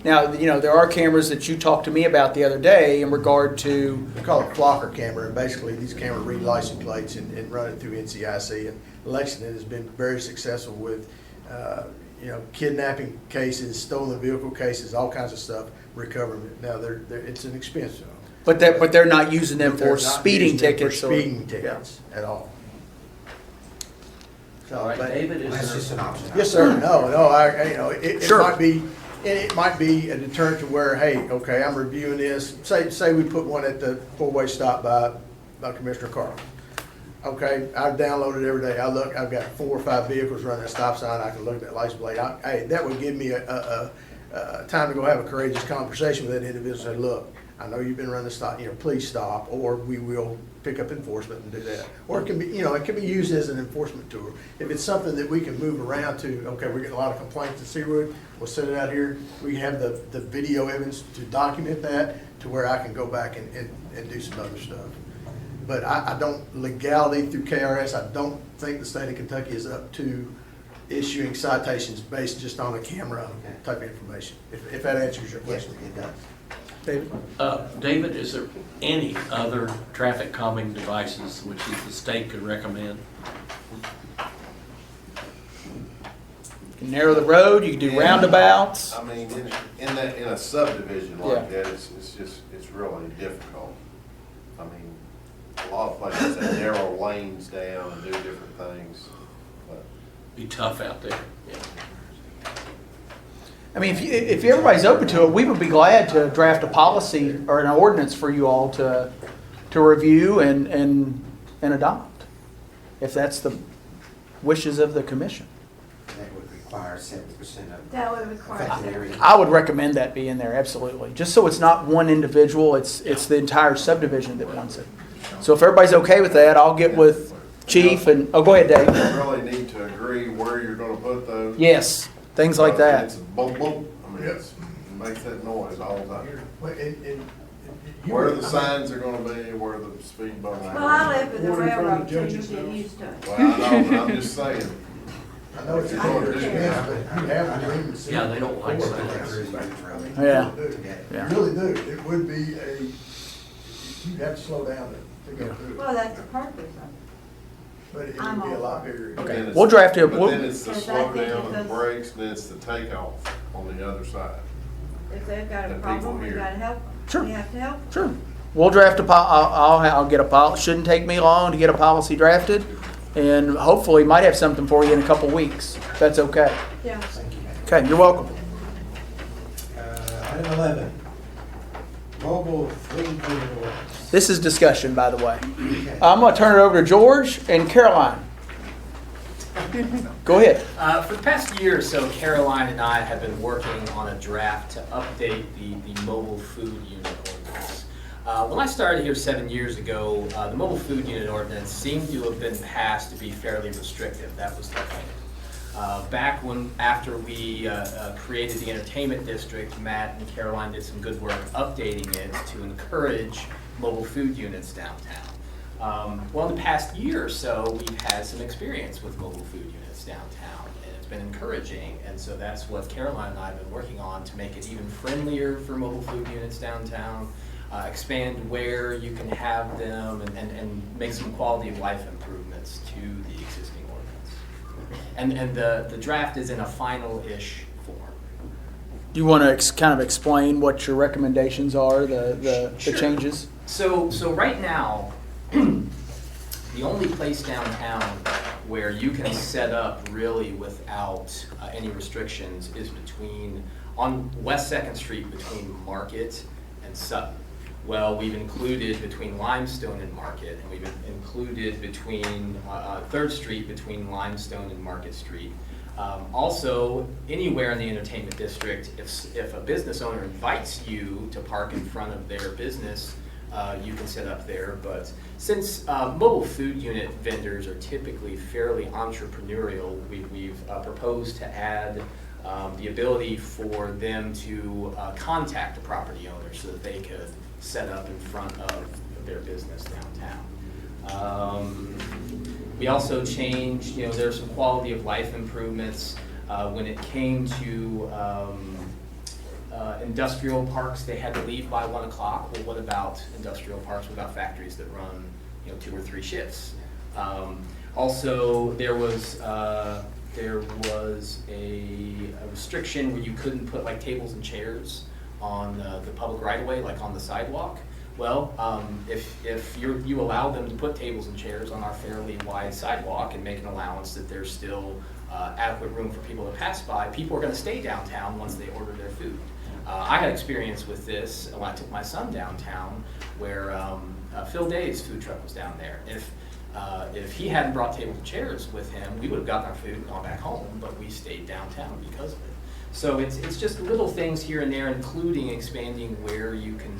Now, there are cameras that you talked to me about the other day in regard to, We call it flocker camera, and basically these cameras read license plates and run it through NCIC. And Lexington has been very successful with, kidnapping cases, stolen vehicle cases, all kinds of stuff, recovering it. Now, it's an expense. but they're not using them They're for not speeding using it for tickets. Speeding tickets at all. So, All right, but- David, is That's there? just an option. Yes, sir. No, it Sure. it might be a deterrent to where, hey, okay, I'm reviewing this. Say we put one at the four-way stop by Commissioner Carter. Okay, I download it every day. I look, I've got 4 or 5 vehicles running a stop sign. I can look at that license plate. Hey, that would give me a time to go have a courageous conversation with that individual. Say, look, I know you've been running the stop, please stop, or we will pick up enforcement and do that. Or it can be, it can be used as an enforcement tool. If it's something that we can move around to, okay, we're getting a lot of complaints in Cedarwood, we'll set it out here. We have the video evidence to document that to where I can go back and do some other stuff. but I don't, legality through KRS, I don't think the state of Kentucky is up to issuing citations based just on a camera type of information, if that answers your question. It does. David? David, is there any other traffic calming devices which the state could recommend? You can narrow the road, you can do roundabouts. I mean, in a subdivision like Yeah. that, it's really difficult. I mean, a lot of places that narrow lanes down and do different things, but. Be tough out there. Yeah. I mean, if everybody's open to it, we would be glad to draft a policy or an ordinance for you all to review and adopt, if that's the wishes of the commission. That would require 70% of That would require. affected area. I would recommend that be in there, absolutely. Just so it's not one individual, it's the entire subdivision that wants it. So if everybody's okay with that, I'll get with Chief and, oh, go ahead, Dave. You really need to agree where you're gonna put those. Yes, things like that. It's a boom, boom, I mean, it makes that noise all the time. Well, Where the signs are gonna be, where the speed bumps. Well, I live with the Order from the railroad, so you judge's get house. used to it. Well, I know, but I'm just saying. I know it's a hard expense, but you have to read the. Yeah, they don't like city signs. code. Yeah. You really do. It would be you'd have to slow down to go through it. Well, that's the purpose of it. But it I'm would be a all lot for it. bigger. But then it's- We'll draft it. But then it's the Because I slow think down if and those- brakes, and it's the takeoff on the other side. If they've got a That problem, people we hear. gotta help them. Sure. We have to help them. Sure. We'll draft I'll get a policy. Shouldn't take me long to get a policy drafted, and hopefully might have something for you in a couple weeks. If that's okay. Yeah. Thank you. Okay, you're welcome. Item 11, mobile food unit ordinance. This is discussion, by the way. I'm going to turn it over to George and Caroline. Go ahead. For the past year or so, Caroline and I have been working on a draft to update the mobile food unit ordinance. When I started here 7 years ago, the mobile food unit ordinance seemed to have been passed to be fairly restrictive. That was the plan. Back after we created the entertainment district, Matt and Caroline did some good work updating it to encourage mobile food units downtown. Well, in the past year or so, we've had some experience with mobile food units downtown, and it's been encouraging. And so that's what Caroline and I have been working on to make it even friendlier for mobile food units downtown, expand where you can have them, and make some quality of life improvements to the existing ordinance. And the draft is in a final-ish form. Do you want to kind of explain what your recommendations are, the Sure. changes? So right now, the only place downtown where you can set up really without any restrictions is on West 2nd Street between Market and Sutton. Well, we've included between Limestone and Market, and we've included between 3rd Street between Limestone and Market Street. Also, anywhere in the entertainment district, if a business owner invites you to park in front of their business, you can set up there. But since mobile food unit vendors are typically fairly entrepreneurial, we've proposed to add the ability for them to contact the property owner so that they could set up in front of their business downtown. We also changed, there's some quality of life improvements. When it came to industrial parks, they had to leave by 1 o'clock. Well, what about industrial parks? What about factories that run, 2 or 3 shifts? Also, there was a restriction where you couldn't put like tables and chairs on the public right-of-way, like on the sidewalk. Well, if you allow them to put tables and chairs on our fairly wide sidewalk and make an allowance that there's still adequate room for people to pass by, people are going to stay downtown once they order their food. I had experience with this when I took my son downtown, where Phil Day's food truck was down there. If he hadn't brought tables and chairs with him, we would have gotten our food and gone back home, but we stayed downtown because of it. So it's just little things here and there, including expanding where you can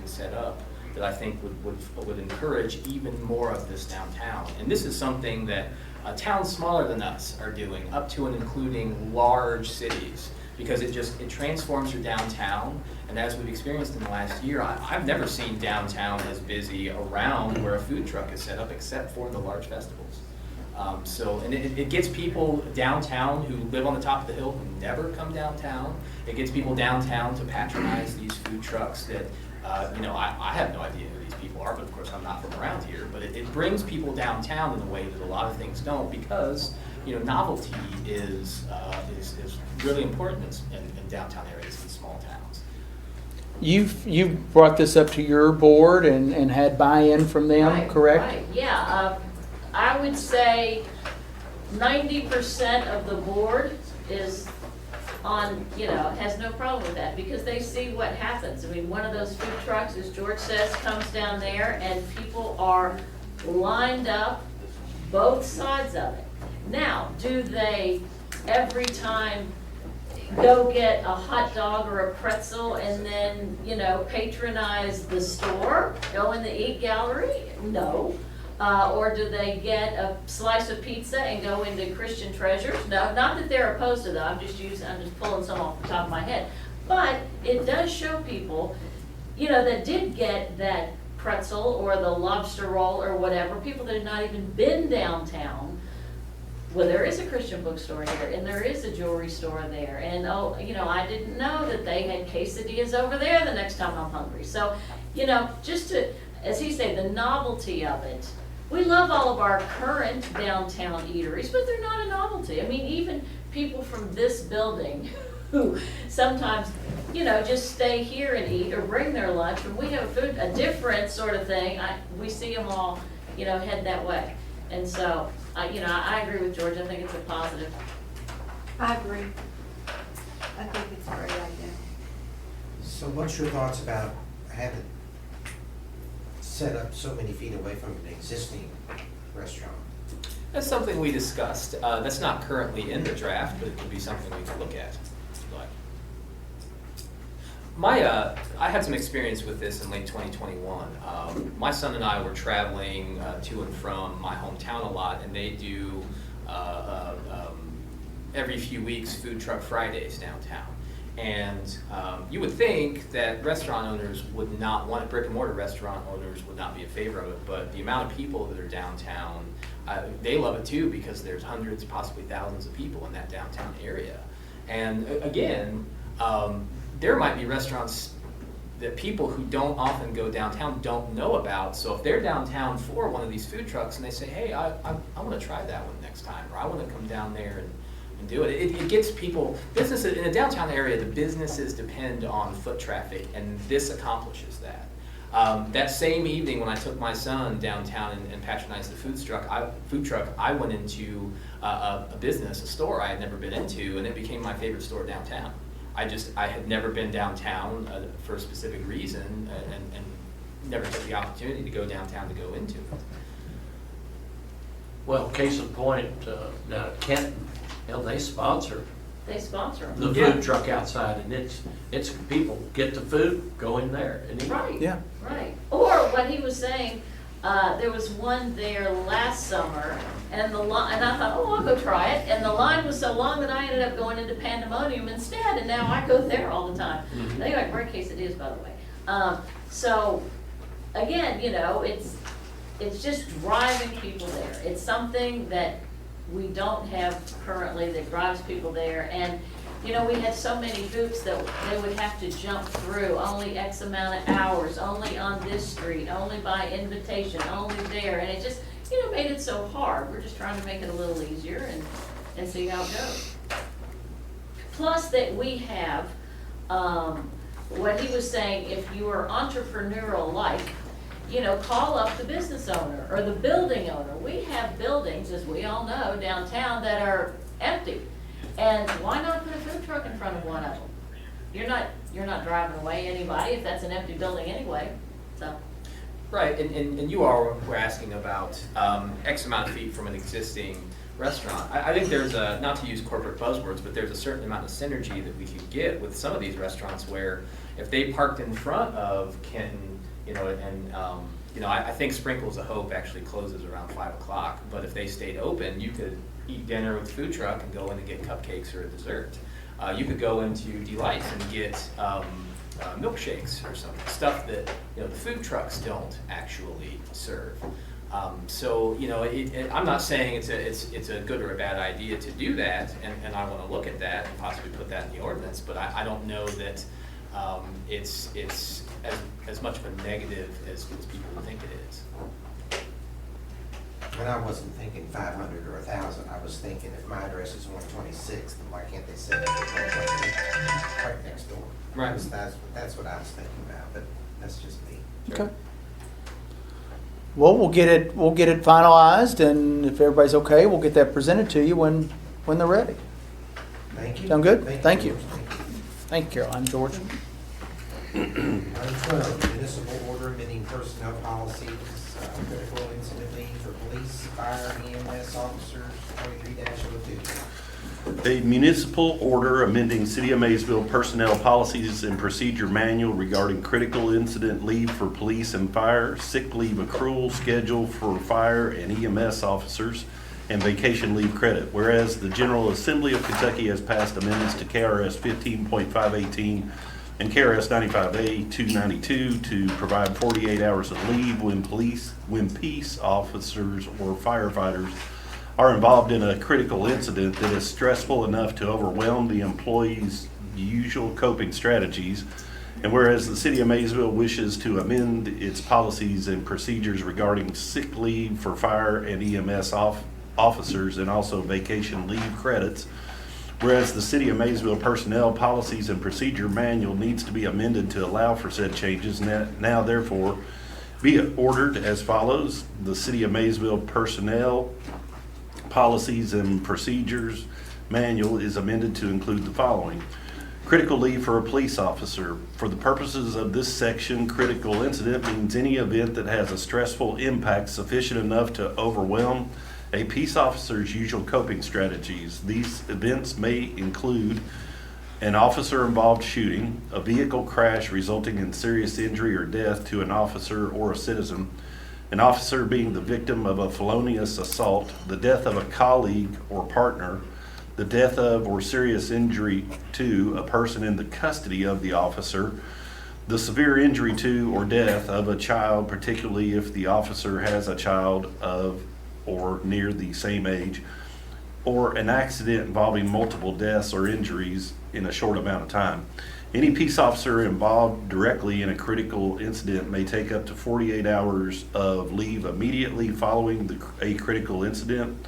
set up, that I think would encourage even more of this downtown. And this is something that towns smaller than us are doing, up to and including large cities. because it transforms your downtown. And as we've experienced in the last year, I've never seen downtown as busy around where a food truck is set up, except for the large festivals. And it gets people downtown who live on the top of the hill who never come downtown. It gets people downtown to patronize these food trucks that, I have no idea who these people are, but of course I'm not from around here. But it brings people downtown in a way that a lot of things don't, because novelty is really important in downtown areas and small towns. You've brought this up to your board and had buy-in from them, Right, correct? Right, yeah. I would say 90% of the board is on, has no problem with that, because they see what happens. I mean, one of those food trucks, as George says, comes down there and people are lined up both sides of it. Now, do they every time go get a hot dog or a pretzel and then, patronize the store, go in the eat gallery? No. Or do they get a slice of pizza and go into Christian Treasures? No, not that they're opposed to that. I'm just pulling some off the top of my head. But it does show people, that did get that pretzel or the lobster roll or whatever, people that had not even been downtown. Well, there is a Christian bookstore here, and there is a jewelry store there, and I didn't know that they had quesadillas over there the next time I'm hungry. So, just to, as he said, the novelty of it. We love all of our current downtown eateries, but they're not a novelty. I mean, even people from this building who sometimes, just stay here and eat or bring their lunch, when we have a different sort of thing, we see them all, head that way. And so, I agree with George. I think it's a positive. I agree. I think it's a great idea. So what's your thoughts about having set up so many feet away from an existing restaurant? That's something we discussed. That's not currently in the draft, but it could be something we could look at. if you'd like. I had some experience with this in late 2021. My son and I were traveling to and from my hometown a lot, and they do every few weeks Food Truck Fridays downtown. And you would think that restaurant owners would not want it, brick and mortar restaurant owners would not be in favor of it, but the amount of people that are downtown, they love it too, because there's hundreds, possibly thousands of people in that downtown area. And again, there might be restaurants that people who don't often go downtown don't know about. So if they're downtown for one of these food trucks and they say, hey, I want to try that one next time, or I want to come down there and do it. It gets people, businesses, in a downtown area, the businesses depend on foot traffic, and this accomplishes that. That same evening when I took my son downtown and patronized the food truck, I went into a business, a store I had never been into, and it became my favorite store downtown. I had never been downtown for a specific reason, and never took the opportunity to go downtown to go into it. Well, case in point, down at Kenton, they sponsor They sponsor them. the food truck outside, and it's people get the food, go in there and eat. Right. Yeah. Right. Or what he was saying, there was one there last summer, and and I thought, oh, I'll go try it. And the line was so long that I ended up going into Pandemonium instead, and now I go there all the time. Mhm. They got great quesadillas, by the way. So again, it's just driving people there. It's something that we don't have currently that drives people there. And we had so many hoops that they would have to jump through, only X amount of hours, only on this street, only by invitation, only there. And it just, made it so hard. We're just trying to make it a little easier and see how it goes. Plus that we have, what he was saying, if you are entrepreneurial like, call up the business owner or the building owner. We have buildings, as we all know, downtown that are empty. And why not put a food truck in front of one of them? You're not driving away anybody if that's an empty building anyway, so. Right, and you all were asking about X amount of feet from an existing restaurant. I think there's not to use corporate buzzwords, but there's a certain amount of synergy that we could get with some of these restaurants where if they parked in front of Kenton, I think Sprinkles of Hope actually closes around 5 o'clock, but if they stayed open, you could eat dinner with the food truck and go in and get cupcakes or a dessert. You could go into Delight's and get milkshakes or something, stuff that, you know, the food trucks don't actually serve. So, you know, I'm not saying it's a good or a bad idea to do that, and I want to look at that and possibly put that in the ordinance, but I don't know that it's as much of a negative as people think it is. And I wasn't thinking 500 or 1,000, I was thinking if my address is 126, then why can't they send it right next door? Right. That's what I was thinking about, but that's just me. Okay. Well, we'll get it finalized, and if everybody's okay, we'll get that presented to you when they're ready. Thank you. Sound good? Thank you. you. Thank you, Caroline. George? Item 12, municipal order amending personnel policies, critical incident leave for police, fire, EMS officers, 23-02. A municipal order amending City of Maysville personnel policies and procedure manual regarding critical incident leave for police and fire, sick leave accrual schedule for fire and EMS officers, and vacation leave credit. Whereas the General Assembly of Kentucky has passed amendments to KRS 15.518 and KRS 95A 292 to provide 48 hours of leave when peace officers or firefighters are involved in a critical incident that is stressful enough to overwhelm the employee's usual coping strategies. And whereas the City of Maysville wishes to amend its policies and procedures regarding sick leave for fire and EMS officers and also vacation leave credits, whereas the City of Maysville personnel policies and procedure manual needs to be amended to allow for said changes, now therefore be it ordered as follows. The City of Maysville personnel policies and procedures manual is amended to include the following. Critical leave for a police officer. For the purposes of this section, critical incident means any event that has a stressful impact sufficient enough to overwhelm a peace officer's usual coping strategies. These events may include an officer-involved shooting, a vehicle crash resulting in serious injury or death to an officer or a citizen, an officer being the victim of a felonious assault, the death of a colleague or partner, the death of or serious injury to a person in the custody of the officer, the severe injury to or death of a child, particularly if the officer has a child of or near the same age, or an accident involving multiple deaths or injuries in a short amount of time. Any peace officer involved directly in a critical incident may take up to 48 hours of leave immediately following a critical incident.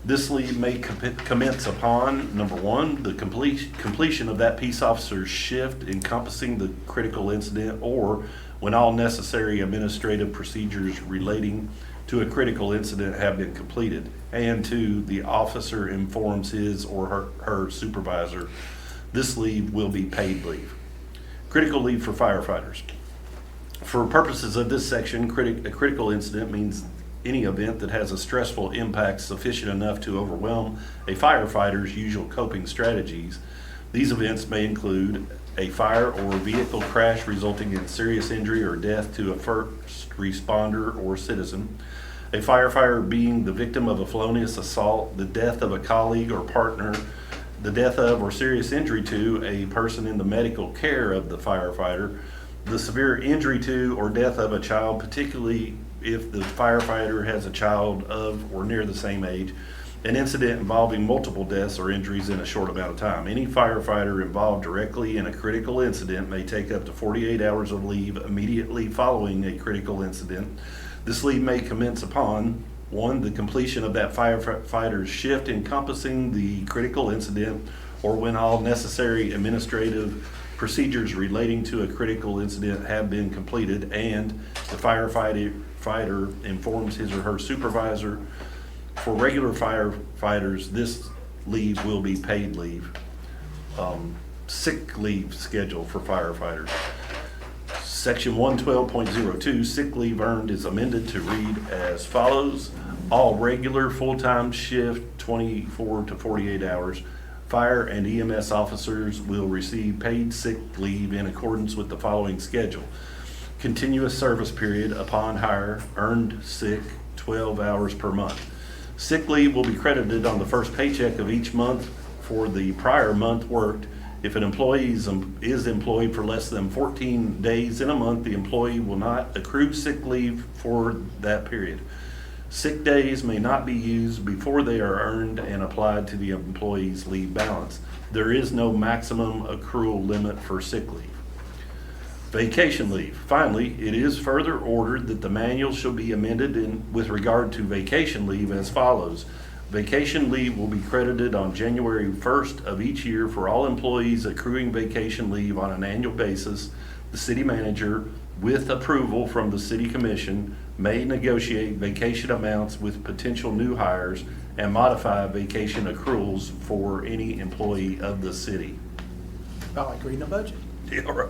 This leave may commence upon, number one, the completion of that peace officer's shift encompassing the critical incident, or when all necessary administrative procedures relating to a critical incident have been completed, and two, the officer informs his or her supervisor. This leave will be paid leave. Critical leave for firefighters. For purposes of this section, a critical incident means any event that has a stressful impact sufficient enough to overwhelm a firefighter's usual coping strategies. These events may include a fire or vehicle crash resulting in serious injury or death to a first responder or citizen, a firefighter being the victim of a felonious assault, the death of a colleague or partner, the death of or serious injury to a person in the medical care of the firefighter, the severe injury to or death of a child, particularly if the firefighter has a child of or near the same age, an incident involving multiple deaths or injuries in a short amount of time. Any firefighter involved directly in a critical incident may take up to 48 hours of leave immediately following a critical incident. This leave may commence upon, one, the completion of that firefighter's shift encompassing the critical incident, or when all necessary administrative procedures relating to a critical incident have been completed, and the firefighter informs his or her supervisor. For regular firefighters, this leave will be paid leave. Sick leave schedule for firefighters. Section 112.02, sick leave earned is amended to read as follows. All regular full-time shift 24 to 48 hours, fire and EMS officers will receive paid sick leave in accordance with the following schedule. Continuous service period upon hire, earned sick 12 hours per month. Sick leave will be credited on the first paycheck of each month for the prior month worked. If an employee is employed for less than 14 days in a month, the employee will not accrue sick leave for that period. Sick days may not be used before they are earned and applied to the employee's leave balance. There is no maximum accrual limit for sick leave. Vacation leave. Finally, it is further ordered that the manual shall be amended with regard to vacation leave as follows. Vacation leave will be credited on January 1st of each year for all employees accruing vacation leave on an annual basis. The city manager, with approval from the city commission, may negotiate vacation amounts with potential new hires and modify vacation accruals for any employee of the city. I like reading a budget. Yeah, right.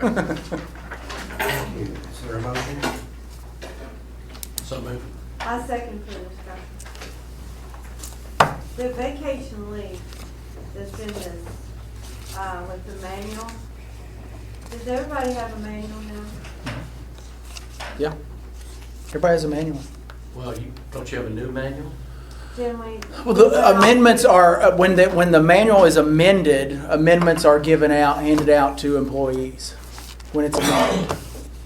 Thank you. Is there a motion? So moved. I second for discussion. The vacation leave that's in this, with the manual, does everybody have a manual now? Yeah. Everybody has a manual. Well, don't you have a new manual? Then we. Well, the amendments are, when the manual is amended, amendments are handed out to employees when it's amended.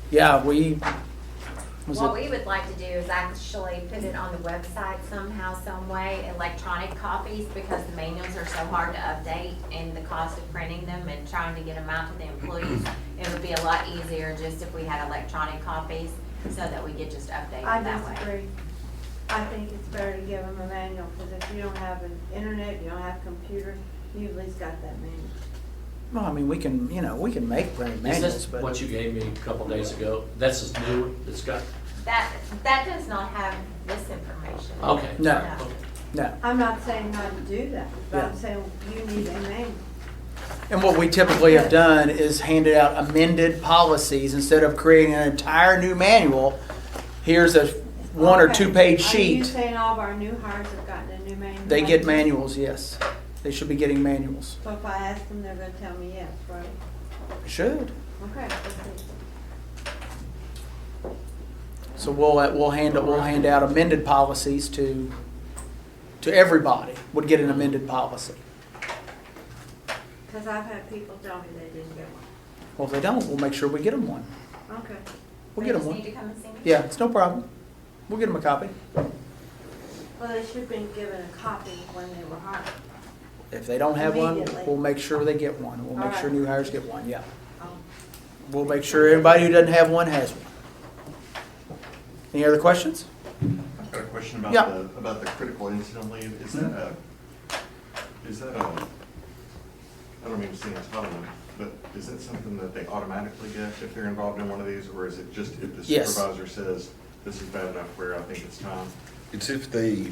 Yeah, What we would like to do is actually put it on the website somehow, some way, electronic copies, because the manuals are so hard to update and the cost of printing them and trying to get them out to the employees. It would be a lot easier just if we had electronic copies so that we could just update I them that way. disagree. I think it's better to give them a manual, because if you don't have an internet, you don't have computers, you at least got that manual. Well, I mean, we can make printed Is manuals, this but. what you gave me a couple days ago? That's is new, it's got, That does not have this information. okay. No. Okay. No. I'm not saying not to do that, but I'm Yeah. saying you need a manual. And what we typically have done is handed out amended policies instead of creating an entire new manual. Here's a 1 or 2 page Are you sheet. saying all of our new hires have gotten a new manual? They get manuals, yes. They should be getting manuals. So if I ask them, they're gonna tell me yes, right? Should. Okay. let's see. So we'll hand out amended policies to everybody. Would get an amended policy. Cause I've had people tell me they didn't get one. Well, if they don't, we'll make sure we get them one. Okay. We'll They get them just one. need to come and see me? Yeah, it's no problem. We'll get them a copy. Well, they should have been given a copy when they were hired. If they don't have one, Immediately. we'll make sure they get one. We'll make All sure right. new hires get one, yeah. Oh. We'll make sure everybody who doesn't have one has one. Any other questions? I've got a question about Yeah. the critical incident leave. Is that I don't mean to seem entitlement, but is that something that they automatically get if they're involved in one of these, or is it just if the Yes. supervisor says, this is bad enough where I think it's time? It's if they,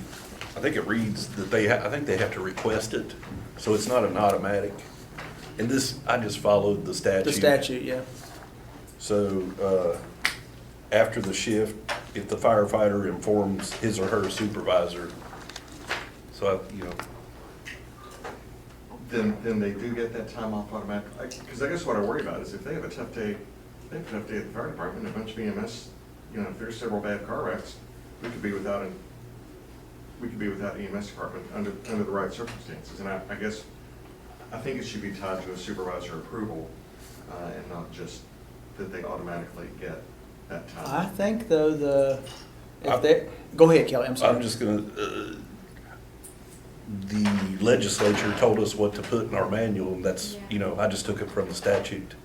I think it reads that I think they have to request it, so it's not an automatic. And this, I just followed the statute. The statute, yeah. So, after the shift, if the firefighter informs his or her supervisor, so Then they do get that time off automatically? Because I guess what I worry about is if they have a tough day, at the fire department, a bunch of EMS, if there's several bad car wrecks, we could be without EMS department under the right circumstances. And I guess, I think it should be tied to a supervisor approval, and not just that they automatically get that time. I think though go ahead, Kelly, I'm sorry. I'm just gonna, the legislature told us what to put in our manual, and that's, I just took it from the statute.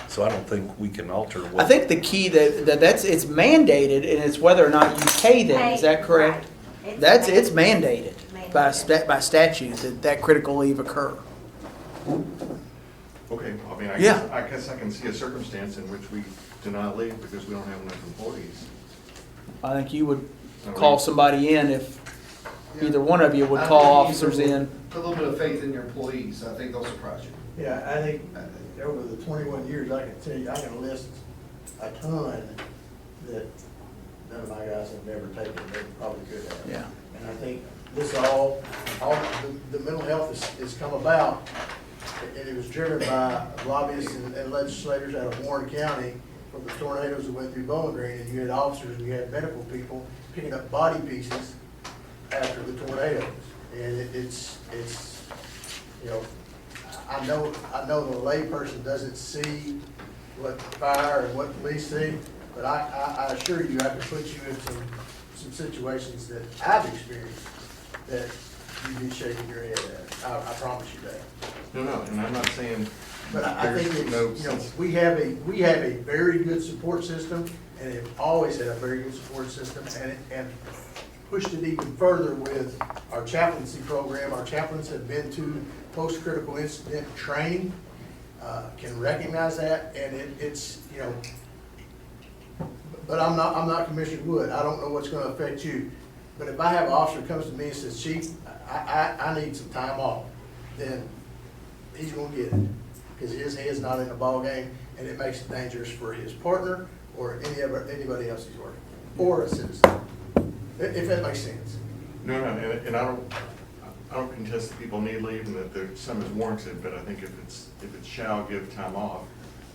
So I don't think we can alter what. I think the key it's mandated, and it's whether or not you pay them, is that correct? Right. It's mandated by statute that critical leave occur. Okay, I mean, Yeah. I guess I can see a circumstance in which we deny leave because we don't have enough employees. I think you would call somebody in if either one of you would I call think you officers in. Put a little bit of faith in your employees. I think they'll surprise you. Yeah, I think over the 21 years, I can tell you, I can list a ton that none of my guys have never taken, they probably could have. Yeah. And I think this the mental health has come about, and it was driven by lobbyists and legislators out of Warren County from the tornadoes that went through Bowling Green, and you had officers and you had medical people picking up body pieces after the tornadoes. And it's I know the layperson doesn't see what fire and what police see, but I assure you, I can put you in some situations that I've experienced that you'd be shaking your head at. I promise you that. No, and I'm not saying. But I think it's, no you know, sense. we have a very good support system, and have always had a very good support system, and pushed it even further with our chaplaincy program. Our chaplains have been to post-critical incident training, can recognize that, and it's, you know, but I'm not Commissioner Wood. I don't know what's gonna affect you. But if I have an officer comes to me and says, Chief, I need some time off, then he's gonna get it. Because his head's not in the ballgame, and it makes it dangerous for his partner or anybody else he's working with, or a citizen. If that makes sense. No, and I don't contest that people need leave and that there, some is warranted, but I think if it's shall give time off,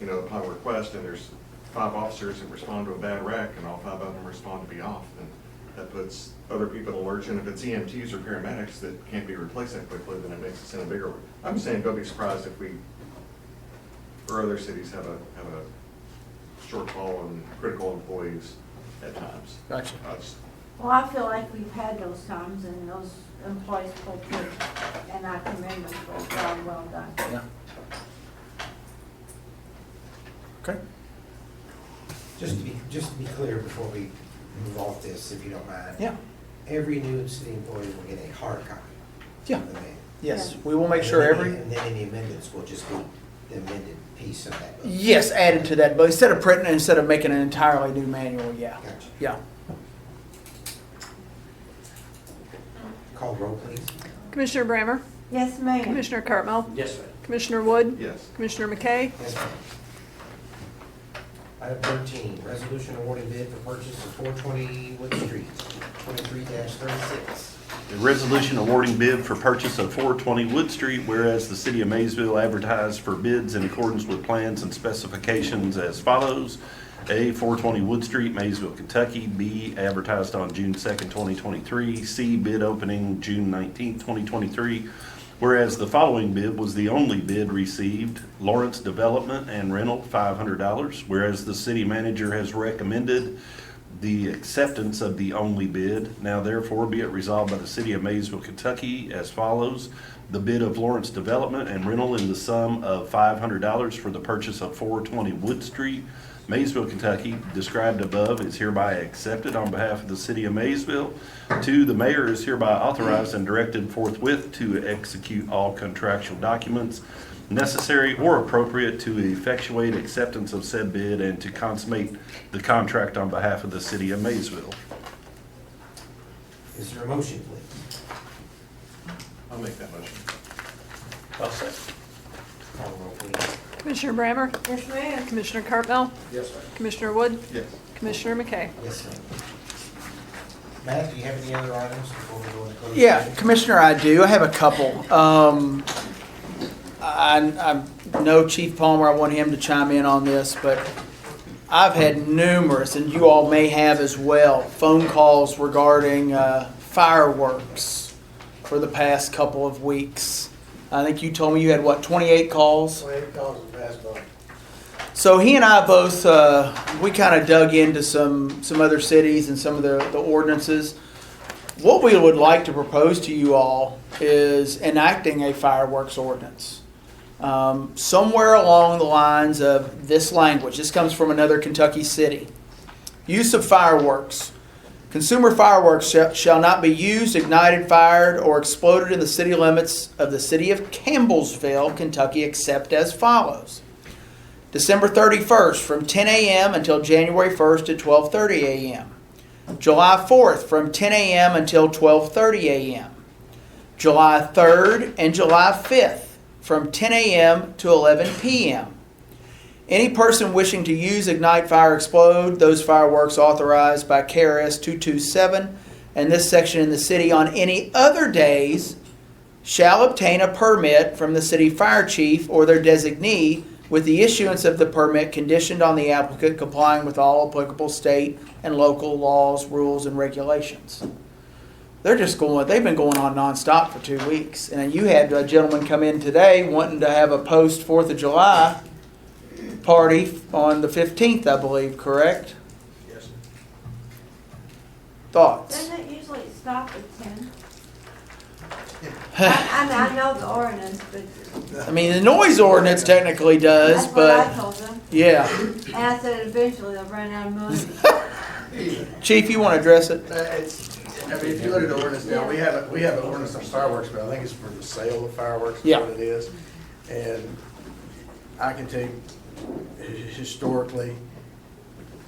you know, upon request, and there's 5 officers that respond to a bad wreck and all 5 of them respond to be off, then that puts other people in lurch. And if it's EMTs or paramedics that can't be replaced that quickly, then it makes us in a bigger one. I'm saying don't be surprised if we, or other cities have a shortfall in critical employees at times. Gotcha. Well, I feel like we've had those times and those employees pulled through, and I commend them for a job well done. Yeah. Okay. Just to be clear before we move off this, if you don't mind. Yeah. Every new city employee will get a hard copy. Yeah. Of the manual. Yes, we will make sure every. And then any amendments will just be the amended piece of that book. Yes, added to that, but instead of printing, instead of making an entirely new manual, yeah. Gotcha. Yeah. Call roll, please. Commissioner Brammer? Yes, ma'am. Commissioner Cartmel? Yes, ma'am. Commissioner Wood? Yes. Commissioner McKay? Yes, ma'am. Item 13, resolution awarding bid for purchase of 420 Wood Street, 23-36. A resolution awarding bid for purchase of 420 Wood Street, whereas the city of Maysville advertised for bids in accordance with plans and specifications as follows. A, 420 Wood Street, Maysville, Kentucky. B, advertised on June 2nd, 2023. C, bid opening June 19th, 2023. Whereas the following bid was the only bid received, Lawrence Development and Rental, $500. Whereas the city manager has recommended the acceptance of the only bid. Now therefore be it resolved by the city of Maysville, Kentucky as follows. The bid of Lawrence Development and Rental in the sum of $500 for the purchase of 420 Wood Street, Maysville, Kentucky, described above is hereby accepted on behalf of the city of Maysville. 2, the mayor is hereby authorized and directed forthwith to execute all contractual documents necessary or appropriate to effectuate acceptance of said bid and to consummate the contract on behalf of the city of Maysville. Is there a motion, please? I'll make that motion. I'll second. Call roll, please. Commissioner Brammer? Yes, ma'am. Commissioner Cartmel? Yes, sir. Commissioner Wood? Yes. Commissioner McKay? Yes, ma'am. Matt, do you have any other items before we go into closed Yeah, session? Commissioner, I do. I have a couple. I know Chief Palmer, I want him to chime in on this, but I've had numerous, and you all may have as well, phone calls regarding fireworks for the past couple of weeks. I think you told me you had, what, 28 calls? 28 calls in the past month. So he and I both, we kind of dug into some other cities and some of the ordinances. What we would like to propose to you all is enacting a fireworks ordinance. Somewhere along the lines of this language. This comes from another Kentucky city. Use of fireworks. Consumer fireworks shall not be used, ignited, fired, or exploded in the city limits of the city of Campbellsville, Kentucky, except as follows. December 31st from 10 a.m. until January 1st at 12:30 a.m. July 4th from 10 a.m. until 12:30 a.m. July 3rd and July 5th from 10 a.m. to 11 p.m. Any person wishing to use, ignite, fire, explode those fireworks authorized by KRS 227 and this section in the city on any other days shall obtain a permit from the city fire chief or their designee, with the issuance of the permit conditioned on the applicant complying with all applicable state and local laws, rules, and regulations. they've been going on nonstop for 2 weeks. And you had a gentleman come in today wanting to have a post 4th of July party on the 15th, I believe, correct? Yes. Thoughts? Doesn't it usually stop at 10? I know the ordinance, but I mean, the noise ordinance technically does, that's what I but, told them. yeah. And I said eventually they'll run out of money. Chief, you want to address it? I mean, if you look at the ordinance now, we have an ordinance on fireworks, but I think it's for the sale of fireworks, is Yeah. what it is. And I can tell you, historically,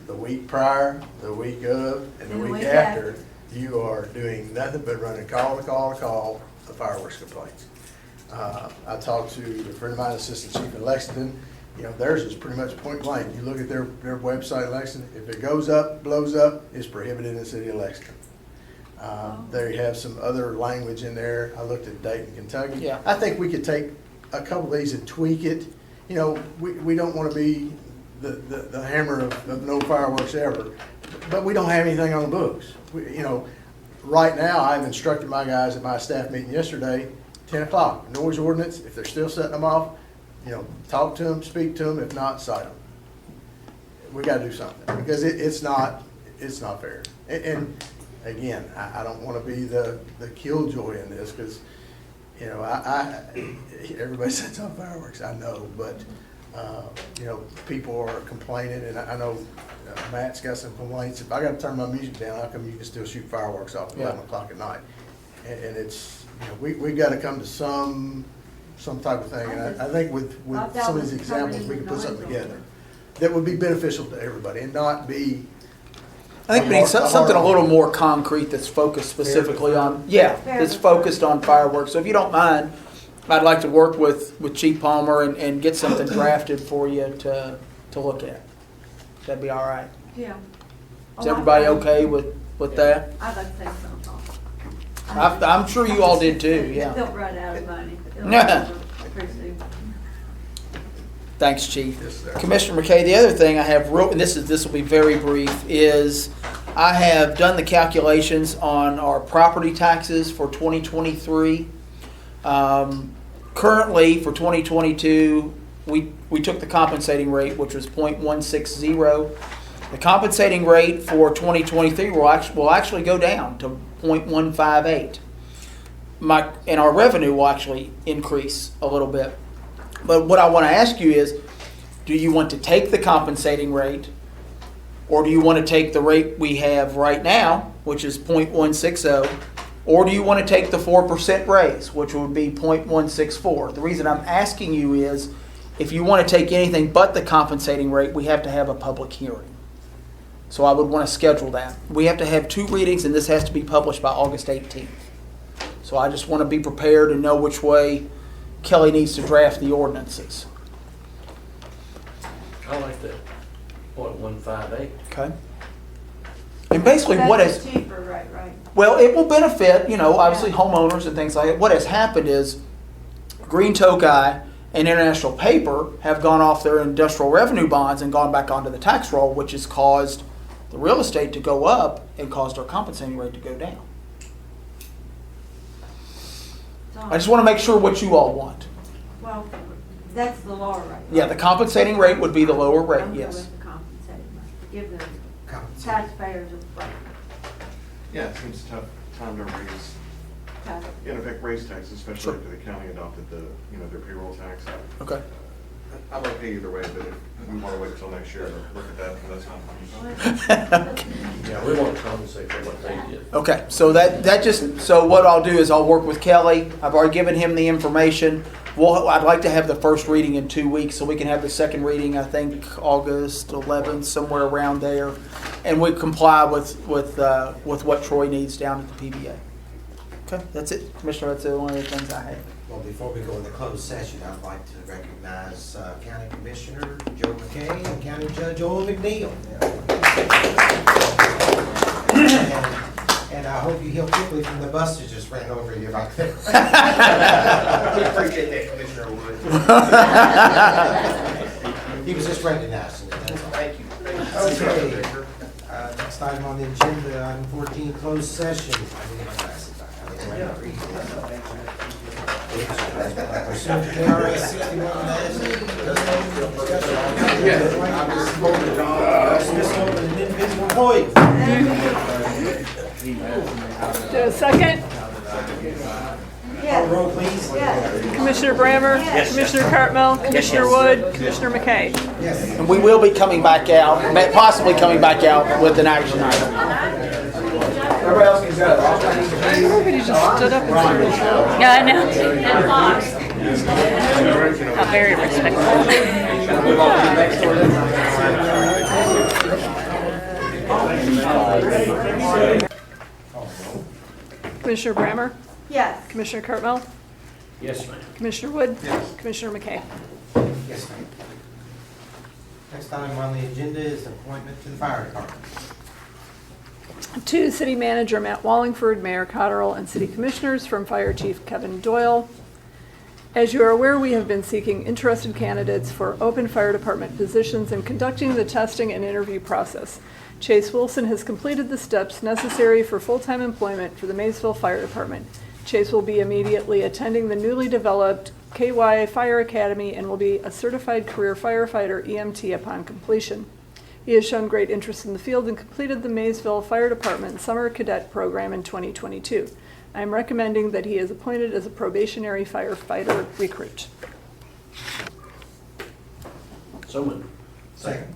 the week prior, the week of, and the week after, you are doing nothing but running call to call to call of fireworks complaints. I talked to a friend of mine, assistant chief in Lexington. You know, theirs is pretty much point blank. You look at their website in Lexington, if it goes up, blows up, it's prohibited in the city of Lexington. They have some other language in there. I looked at Dayton, Kentucky. Yeah. I think we could take a couple of these and tweak it. You know, we don't want to be the hammer of no fireworks ever, but we don't have anything on the books. You know, right now, I've instructed my guys at my staff meeting yesterday, 10 o'clock, noise ordinance, if they're still setting them off, you know, talk to them, speak to them, if not, cite them. We gotta do something, because it's not fair. And again, I don't wanna be the killjoy in this, because, you know, everybody sets off fireworks, I know, but, you know, people are complaining, and I know Matt's got some complaints. If I gotta turn my music down, how come you can still shoot fireworks off at 11 o'clock at night? And it's, you know, we gotta come to some type of thing, and I think with some of these examples, we can put something together that would be beneficial to everybody and not be. I think we need something a little more concrete that's focused specifically on, that's focused on fireworks. So if you don't mind, I'd like to work with Chief Palmer and get something drafted for you to look at. That'd be all right. Yeah. Is everybody okay with that? I'd like to say something. I'm sure you all did too, yeah. They'll run out of money. It'll be over pretty soon. Thanks, Chief. Yes, sir. Commissioner McKay, the other thing I have, and this will be very brief, is I have done the calculations on our property taxes for 2023. Currently, for 2022, we took the compensating rate, which was 0.160. The compensating rate for 2023 will actually go down to 0.158. And our revenue will actually increase a little bit. But what I want to ask you is, do you want to take the compensating rate, or do you want to take the rate we have right now, which is 0.160, or do you want to take the 4% raise, which would be 0.164? The reason I'm asking you is, if you want to take anything but the compensating rate, we have to have a public hearing. So I would want to schedule that. We have to have 2 readings, and this has to be published by August 18th. So I just want to be prepared and know which way Kelly needs to draft the ordinances. I like that 0.158. Okay. And basically what is... That's cheaper, right? Well, it will benefit, obviously homeowners and things like that. What has happened is Green Tokai and International Paper have gone off their industrial revenue bonds and gone back onto the tax roll, which has caused the real estate to go up and caused our compensating rate to go down. I just want to make sure what you all want. Well, that's the lower rate. Yeah, the compensating rate would be the lower rate, I'm good yes. with the compensating rate. Give the taxpayers a break. Yeah, it seems a tough time to raise, in effect, raise taxes, especially after the county adopted their payroll tax. Okay. I'm okay either way, but if we want to wait until next year to look at that, that's not fine. Yeah, we want to compensate for what they did. Okay, so what I'll do is I'll work with Kelly. I've already given him the information. I'd like to have the first reading in 2 weeks, so we can have the second reading, I think, August 11th, somewhere around there. And we comply with what Troy needs down at the PBA. Okay, that's it. Commissioner, that's one of the things I have. Well, before we go into closed session, I'd like to recognize County Commissioner Joe McKay and County Judge Owen McNeil. And I hope you heal quickly from the bus that just ran over you right there. We appreciate that, Commissioner Wood. He was just recognizing it, that's all. Thank you. Okay, next item on the agenda, item 14, closed session. I need my glasses. Pursuant to KRS 61-. Dismissal of an individual employee. Do a second? Call the roll, please. Commissioner Brammer? Commissioner Cartmel? Commissioner Wood? Commissioner McKay? And we will be coming back out, possibly coming back out with an action item. Everybody else can go. Everybody just stood up and started. Yeah, I know. And Fox. Not very respectful. Commissioner Brammer? Yes. Commissioner Cartmel? Yes, ma'am. Commissioner Wood? Commissioner McKay? Yes, ma'am. Next item on the agenda is appointment to the fire department. To City Manager Matt Wallingford, Mayor Cotterill, and City Commissioners from Fire Chief Kevin Doyle. As you are aware, we have been seeking interested candidates for open fire department positions and conducting the testing and interview process. Chase Wilson has completed the steps necessary for full-time employment for the Maysville Fire Department. Chase will be immediately attending the newly developed KY Fire Academy and will be a certified career firefighter EMT upon completion. He has shown great interest in the field and completed the Maysville Fire Department Summer Cadet Program in 2022. I am recommending that he is appointed as a probationary firefighter recruit. So moved. Second.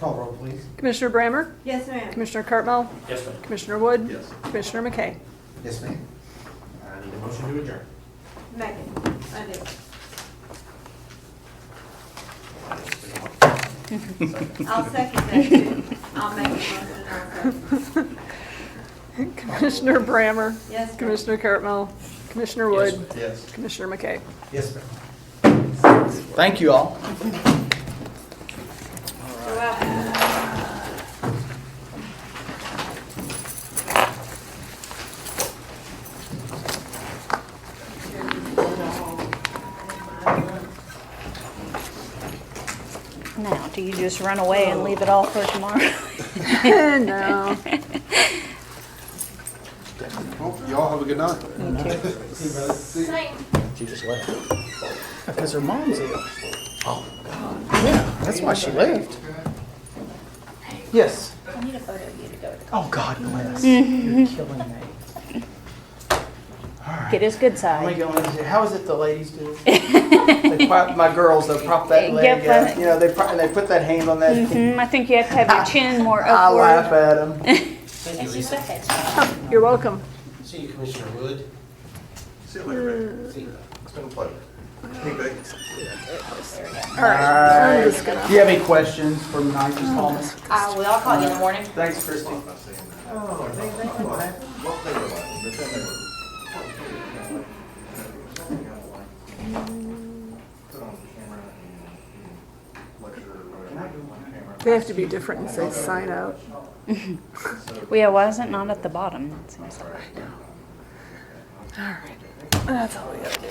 Call roll, please. Commissioner Brammer? Yes, ma'am. Commissioner Cartmel? Yes, ma'am. Commissioner Wood? Yes. Commissioner McKay? Yes, ma'am. I need a motion to adjourn. Make it. I do. I'll second that too. I'll make a motion and I'll second. Commissioner Brammer? Yes, ma'am. Commissioner Cartmel? Commissioner Wood? Yes. Commissioner McKay? Yes, ma'am. Thank you all. You're welcome. Now, do you just run away and leave it all for tomorrow? No. Y'all have a good night. She just left. Because her mom's ill. Oh, God. Yeah, that's why she left. Yes. I need a photo of you to go with. Oh, God bless. You're killing me. All right. Get his good Let me side. go into, how is it the ladies do? They prop, my girls, they'll prop that leg Yep, up. You know, and they put that hand on that. I think you have to have your chin more I upward. laugh at them. Thank you, Lisa. You're welcome. See you, Commissioner Wood. See you later, Becky. See you. It's been a pleasure. Hey, Becky. All right. I'm just gonna. Do you have any questions for me? Just call me. Well, I'll call you in the morning. Thanks, Christy. Oh, thank you. They have to be different and say sign out. Well, yeah, why is it not at the bottom? That seems like. All right. That's all we gotta do.